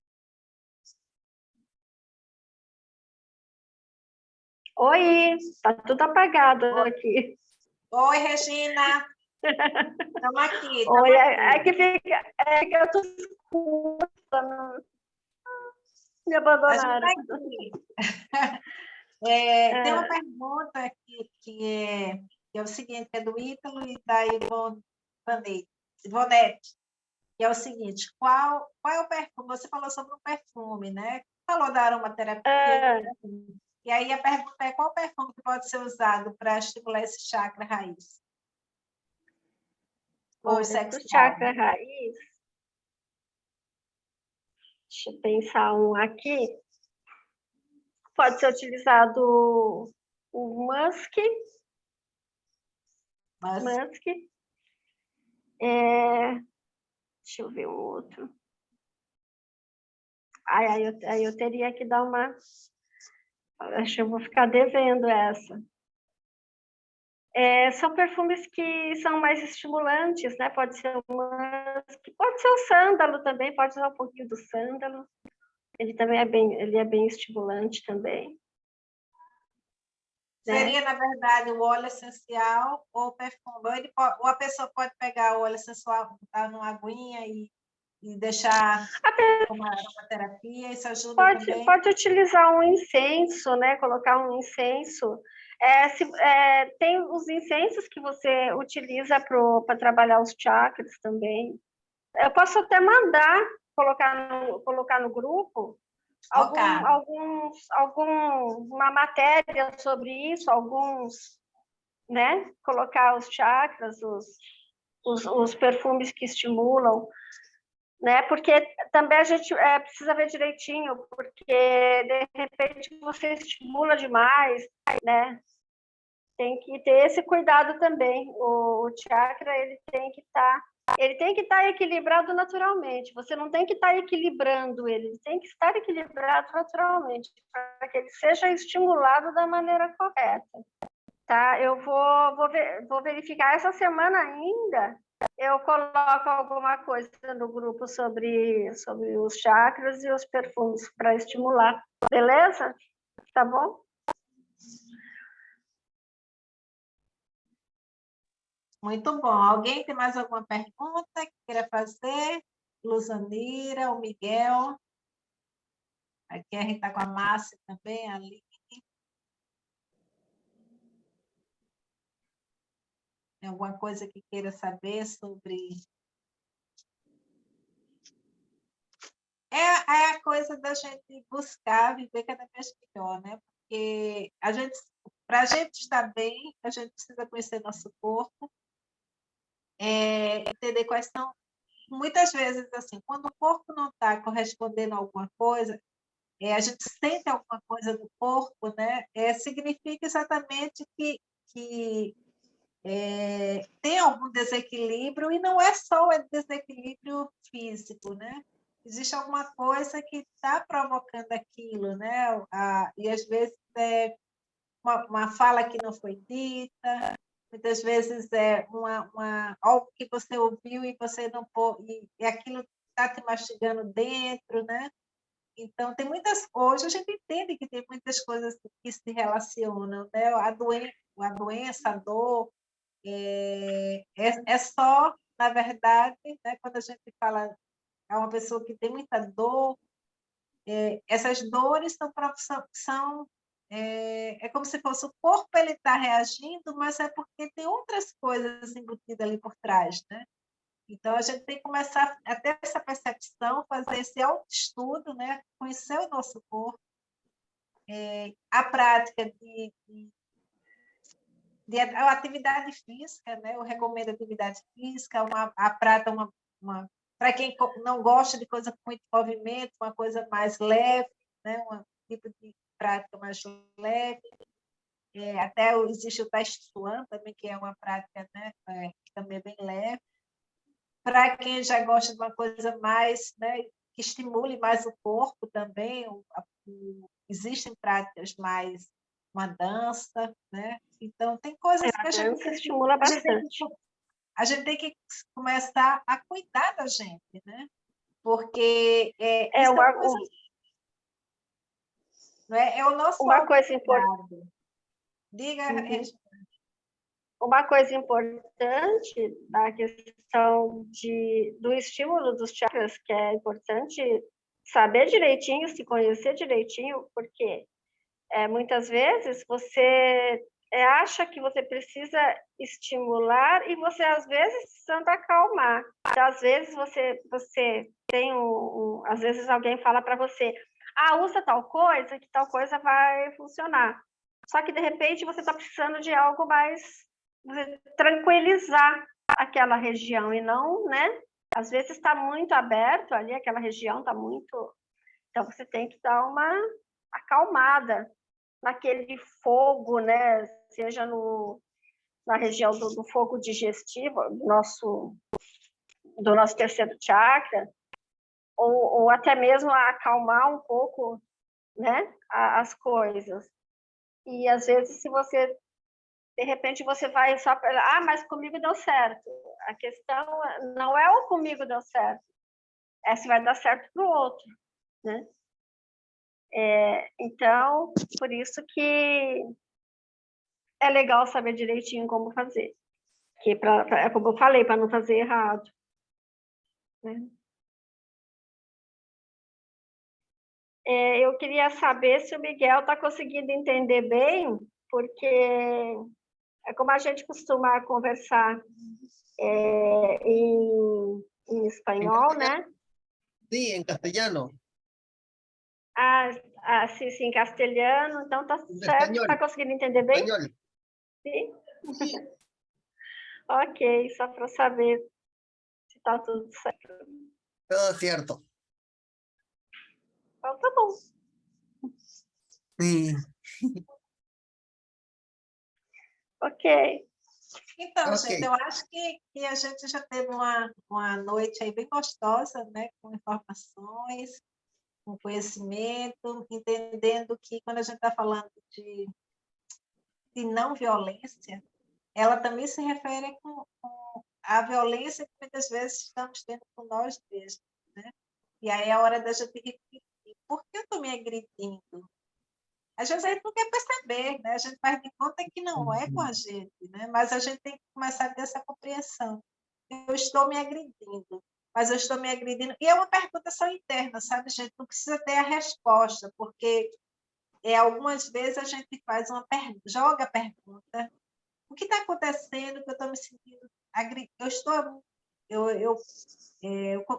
Oi, tá tudo apagado aqui. Oi, Regina. Estamos aqui. Oi, é que eu tô escuta, me abandonaram. Tem uma pergunta que é o seguinte, é do Ítalo e da Ivonete, que é o seguinte, qual é o perfume? Você falou sobre o perfume, né? Falou da aromaterapia. E aí a pergunta é, qual perfume que pode ser usado para estimular esse chakra raiz? Ou sexual? O chakra raiz, deixa eu pensar um aqui. Pode ser utilizado o musk. Deixa eu ver o outro. Aí eu teria que dar uma... Acho que eu vou ficar devendo essa. São perfumes que são mais estimulantes, né? Pode ser o musk, pode ser o sândalo também, pode usar um pouquinho do sândalo. Ele também é bem estimulante também. Seria, na verdade, o óleo essencial ou o perfume? Ou a pessoa pode pegar o óleo essencial, botar numa aguinha e deixar uma aromaterapia, isso ajuda também? Pode utilizar um incenso, né? Colocar um incenso. Tem os incensos que você utiliza para trabalhar os chakras também. Eu posso até mandar, colocar no grupo, uma matéria sobre isso, né? Colocar os chakras, os perfumes que estimulam, né? Porque também a gente precisa ver direitinho, porque de repente você estimula demais, né? Tem que ter esse cuidado também. O chakra, ele tem que estar equilibrado naturalmente. Você não tem que estar equilibrando ele tem que estar equilibrado naturalmente, para que ele seja estimulado da maneira correta. Tá? Eu vou verificar essa semana ainda. Eu coloco alguma coisa no grupo sobre os chakras e os perfumes para estimular. Beleza? Tá bom? Muito bom. Alguém tem mais alguma pergunta que queira fazer? Luzanira, o Miguel. Aqui a gente está com a Márcia também, ali. Tem alguma coisa que queira saber sobre... É a coisa da gente buscar viver cada vez melhor, né? Porque para a gente estar bem, a gente precisa conhecer nosso corpo, entender quais são... Muitas vezes, assim, quando o corpo não está correspondendo a alguma coisa, a gente sente alguma coisa do corpo, né? Significa exatamente que tem algum desequilíbrio, e não é só o desequilíbrio físico, né? Existe alguma coisa que está provocando aquilo, né? E às vezes é uma fala que não foi dita, muitas vezes é algo que você ouviu e você não pôde, e aquilo está te mastigando dentro, né? Então, tem muitas... Hoje a gente entende que tem muitas coisas que se relacionam, né? A doença, a dor, é só, na verdade, né? Quando a gente fala a uma pessoa que tem muita dor, essas dores é como se fosse o corpo, ele está reagindo, mas é porque tem outras coisas embutidas ali por trás, né? Então, a gente tem que começar a ter essa percepção, fazer esse autoestudo, né? Conhecer o nosso corpo, a prática de atividade física, né? Eu recomendo atividade física, a prática, para quem não gosta de coisa com muito movimento, uma coisa mais leve, né? Um tipo de prática mais leve. Até existe o Tai Chi Chuan também, que é uma prática, né? Que também é bem leve. Para quem já gosta de uma coisa mais, né, que estimule mais o corpo também, existem práticas mais, uma dança, né? Então, tem coisas que A dança estimula bastante. A gente tem que começar a cuidar da gente, né? Porque isso uma, é uma coisa... Não é o nosso uma coisa importante. Diga, Uma coisa importante da questão do estímulo dos chakras, que é importante saber direitinho, se conhecer direitinho, porque muitas vezes você acha que você precisa estimular e você, às vezes, precisa acalmar. Então, às vezes, você tem às vezes alguém fala para você, usa tal coisa, que tal coisa vai funcionar. Só que, de repente, você está precisando de algo mais tranquilizar aquela região e não, né? Às vezes está muito aberto ali, aquela região está muito... Então, você tem que dar uma acalmada naquele fogo, né? Seja na região do fogo digestivo, do nosso terceiro chakra, ou até mesmo acalmar um pouco, né? As coisas. E, às vezes, se você... De repente você vai só para... mas comigo deu certo. A questão não é o comigo deu certo, é se vai dar certo para o outro, né? Então, por isso que é legal saber direitinho como fazer. Que como eu falei, para não fazer errado, né? Eu queria saber se o Miguel está conseguindo entender bem, porque é como a gente costuma conversar em espanhol, né? Sí, en castellano. Sim, em castelhano, então tá certo, está conseguindo entender bem? Espanhol. Sim? Ok, só para saber se está tudo certo. Todo cierto. Então tá bom. Sí. Ok. Então, Ok. gente, eu acho que a gente já teve uma noite aí bem gostosa, né? Com informações, com conhecimento, entendendo que quando a gente está falando de não violência, ela também se refere com a violência que muitas vezes estamos tendo com nós mesmos, né? E aí é a hora da gente refletir. Por que eu estou me agredindo? Às vezes a gente não quer perceber, né? A gente faz de conta que não é com a gente, né? Mas a gente tem que começar a ter essa compreensão. Eu estou me agredindo, mas eu estou me agredindo. E é uma pergunta só interna, sabe, gente? Não precisa ter a resposta, porque algumas vezes a gente faz joga a pergunta. O que está acontecendo que eu estou me sentindo agredida? Eu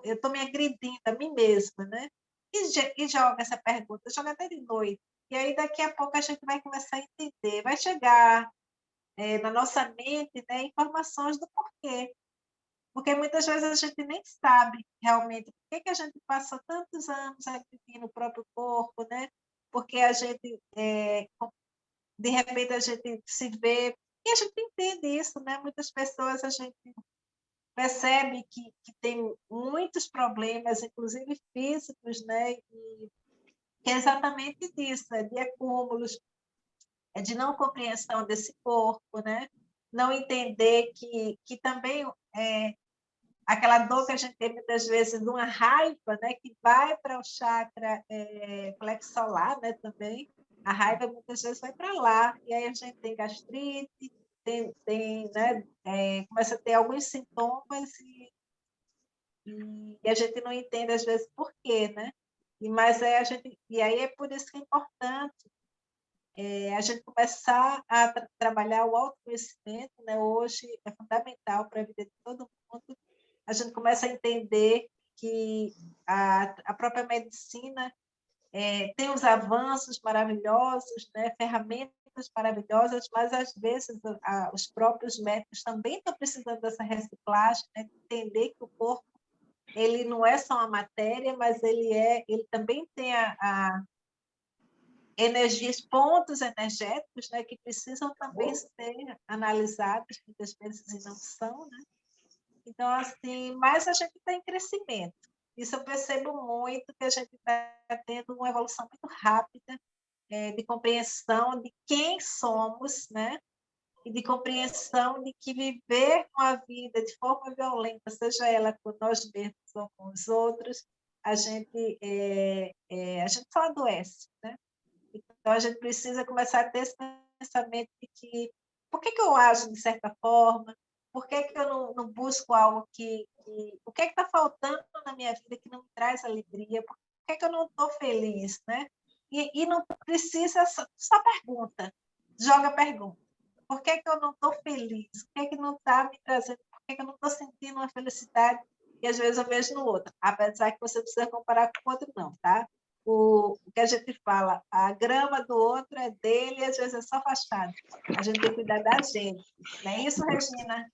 estou me agredindo a mim mesma, né? E joga essa pergunta, joga até de noite. E aí, daqui a pouco, a gente vai começar a entender, vai chegar na nossa mente, né, informações do porquê. Porque muitas vezes a gente nem sabe realmente por que a gente passou tantos anos agredindo o próprio corpo, né? Porque a gente, de repente, a gente se vê, e a gente entende isso, né? Muitas pessoas a gente percebe que tem muitos problemas, inclusive físicos, né? E que é exatamente disso, de acúmulos, de não compreensão desse corpo, né? Não entender que também aquela dor que a gente tem muitas vezes de uma raiva, né? Que vai para o chakra plexo solar, né? Também a raiva muitas vezes vai para lá, e aí a gente tem gastrite, né? Começa a ter alguns sintomas e a gente não entende às vezes por quê, né? E aí é por isso que é importante a gente começar a trabalhar o autoconhecimento, né? Hoje é fundamental para a vida de todo mundo. A gente começa a entender que a própria medicina tem os avanços maravilhosos, né? Ferramentas maravilhosas, mas às vezes os próprios médicos também estão precisando dessa reciclagem, né? De entender que o corpo ele não é só uma matéria, mas ele também tem energias, pontos energéticos, né, que precisam também ser analisados, muitas vezes e não são, né? Então, assim, mas a gente está em crescimento. Isso eu percebo muito, que a gente está tendo uma evolução muito rápida de compreensão de quem somos, né? E de compreensão de que viver uma vida de forma violenta, seja ela com nós mesmos ou com os outros, a gente só adoece, né? Então, a gente precisa começar a ter esse pensamento de que por que eu ajo de certa forma, por que eu não busco algo o que está faltando na minha vida que não me traz alegria, por que eu não estou feliz, né? E não precisa, só pergunta, joga a pergunta. Por que eu não estou feliz? O que não está me trazendo? Por que eu não estou sentindo uma felicidade que às vezes eu vejo no outro? Apesar que você precisa comparar com o outro, não, tá? O que a gente fala, a grama do outro é dele, e às vezes é só fachada. A gente tem que cuidar da gente. Não é isso, Regina?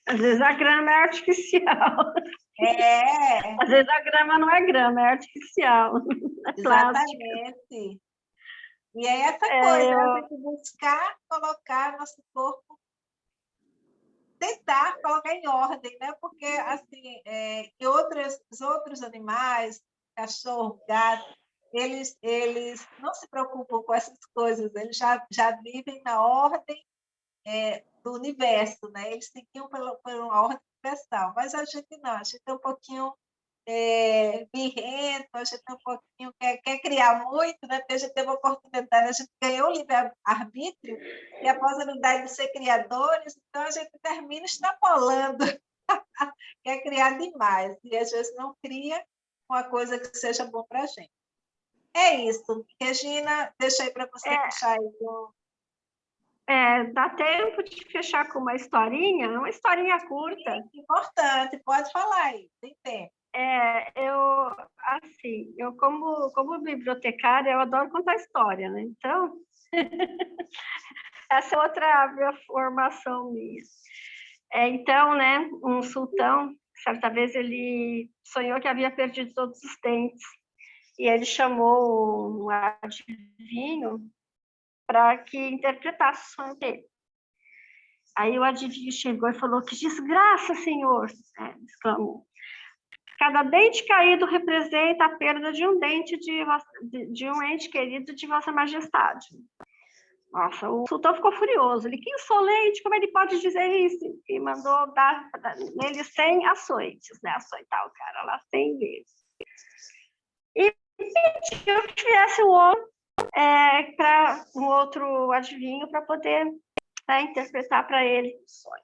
Às vezes a grama é artificial. É. Às vezes a grama não é grama, é artificial. É plástica. Exatamente. E é essa coisa, a gente buscar colocar nosso corpo, tentar colocar em ordem, né? Porque, assim, os outros animais, cachorro, gato, eles não se preocupam com essas coisas, eles já vivem na ordem do universo, né? Eles seguiam por uma ordem universal, mas a gente não, a gente é um pouquinho birrento, a gente é um pouquinho quer criar muito, né? Porque a gente teve a oportunidade, a gente ganhou o livre-arbítrio e a possibilidade de ser criadores, então a gente termina extrapolando, quer criar demais, e às vezes não cria uma coisa que seja bom para a gente. É isso. Regina, deixa aí para você fechar aí. Dá tempo de fechar com uma historinha curta. Sim, importante, pode falar aí, tem tempo. Eu como bibliotecária, eu adoro contar história, né? Então, essa é outra minha formação minha. Então, né, um sultão, certa vez, ele sonhou que havia perdido todos os dentes, e ele chamou um adivinho para que interpretasse o sonho dele. Aí o adivinho chegou e falou: "Que desgraça, senhor!", exclamou. "Cada dente caído representa a perda de um dente de um ente querido de Vossa Majestade." Nossa, o sultão ficou furioso. Ele: "Que insolente, como ele pode dizer isso?" E mandou dar nele 100 açoites, né? Açoitar o cara lá 100 vezes. E pediu que viesse o homem para um outro adivinho para poder, né, interpretar para ele o sonho.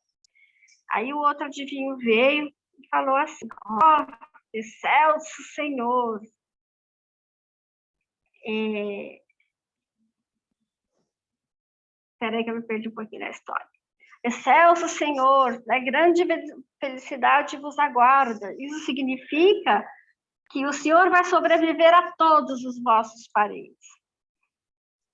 Aí o outro adivinho veio e falou assim: ó, excelso Senhor. Espera aí que eu me perdi um pouquinho na história. Excelso Senhor, né, grande felicidade vos aguarda. Isso significa que o Senhor vai sobreviver a todos os vossos parentes.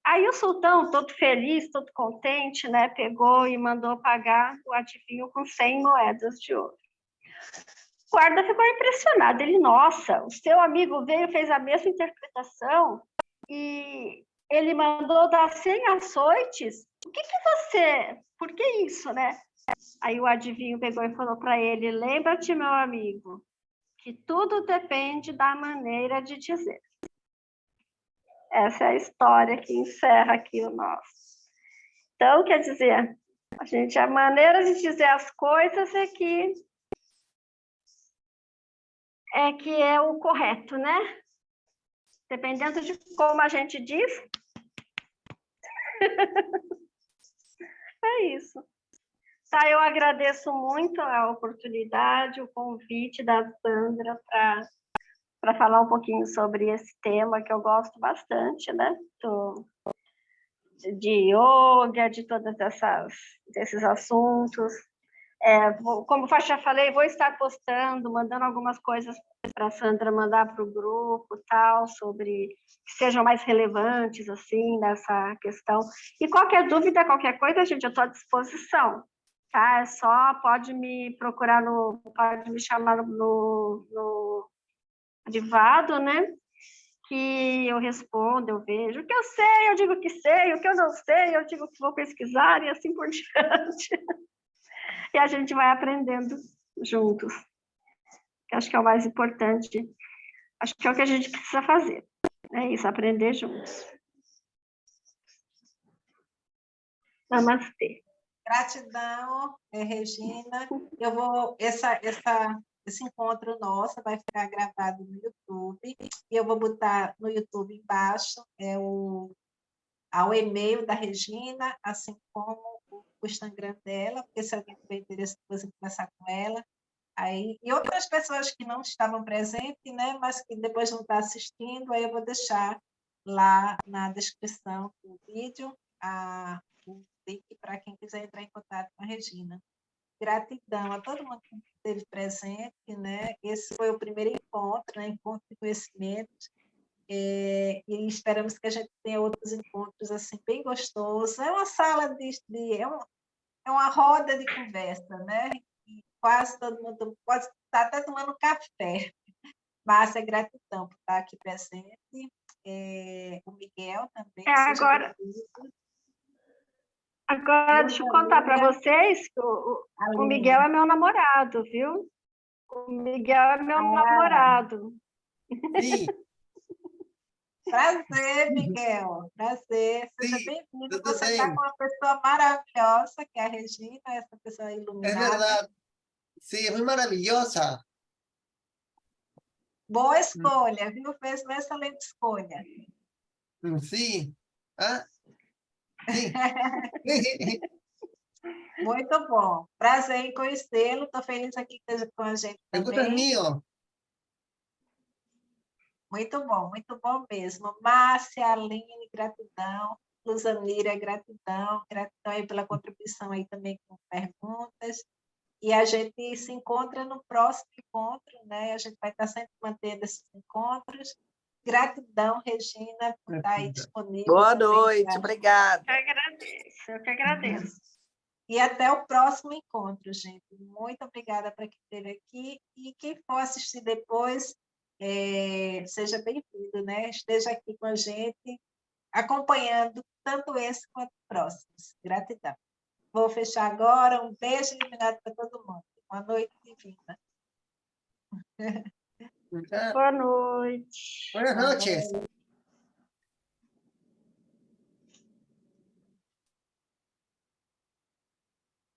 Aí o sultão, todo feliz, todo contente, né, pegou e mandou pagar o adivinho com 100 moedas de ouro. O guarda ficou impressionado. Ele, nossa, o seu amigo veio, fez a mesma interpretação e ele mandou dar 100 açoites. Por que isso, né? Aí o adivinho pegou e falou para ele: lembra-te, meu amigo, que tudo depende da maneira de dizer. Essa é a história que encerra aqui o nosso. Então, quer dizer, a maneira de dizer as coisas é que é o correto, né? Dependendo de como a gente diz. É isso. Tá, eu agradeço muito a oportunidade, o convite da Sandra para falar um pouquinho sobre esse tema que eu gosto bastante, né? De yoga, de todos desses assuntos. Como eu já falei, vou estar postando, mandando algumas coisas para a Sandra mandar para o grupo, tal, sobre que sejam mais relevantes, assim, nessa questão. E qualquer dúvida, qualquer coisa, gente, eu estou à disposição, tá? Pode me procurar, pode me chamar no privado, né? Que eu respondo, eu vejo. O que eu sei, eu digo que sei. O que eu não sei, eu digo que vou pesquisar e assim por diante. E a gente vai aprendendo juntos. Acho que é o mais importante. Acho que é o que a gente precisa fazer. É isso, aprender juntos. Namastê. Gratidão, Regina. Esse encontro nosso vai ficar gravado no YouTube. E eu vou botar no YouTube embaixo o e-mail da Regina, assim como o Instagram dela, porque se alguém tiver interesse, depois conversar com ela. Aí, e outras pessoas que não estavam presentes, né, mas que depois vão estar assistindo, aí eu vou deixar lá na descrição do vídeo o link para quem quiser entrar em contato com a Regina. Gratidão a todo mundo que esteve presente, né? Esse foi o primeiro encontro, né? Encontro de conhecimentos, e esperamos que a gente tenha outros encontros assim bem gostosos. É uma sala é uma roda de conversa, né? Quase todo mundo pode estar até tomando café. Márcia, gratidão por estar aqui presente. O Miguel também. Agora, deixa eu contar para vocês que o Miguel é meu namorado, viu? O Miguel é meu namorado. Sim. Prazer, Miguel. Prazer. Seja bem-vindo. Você está com uma pessoa maravilhosa, que é a Regina, essa pessoa iluminada. É verdade. Sim, é muito maravilhosa. Boa escolha, viu? Fez uma excelente escolha. Sim. Ah? Sim. Muito bom. Prazer em conhecê-lo. Estou feliz aqui que esteja com a gente El gusto es também. mío. Muito bom mesmo. Márcia, Aline, gratidão. Luzanira, gratidão. Gratidão aí pela contribuição aí também com perguntas. E a gente se encontra no próximo encontro, né? A gente vai estar sempre mantendo esses encontros. Gratidão, Regina, por estar aí disponível. Boa noite, obrigada. Eu que agradeço. E até o próximo encontro, gente. Muito obrigada para quem esteve aqui. E quem for assistir depois, seja bem-vindo, né? Esteja aqui com a gente, acompanhando tanto esse quanto os próximos. Gratidão. Vou fechar agora. Um beijo iluminado para todo mundo. Uma noite divina. Boa noite. Buenas noches.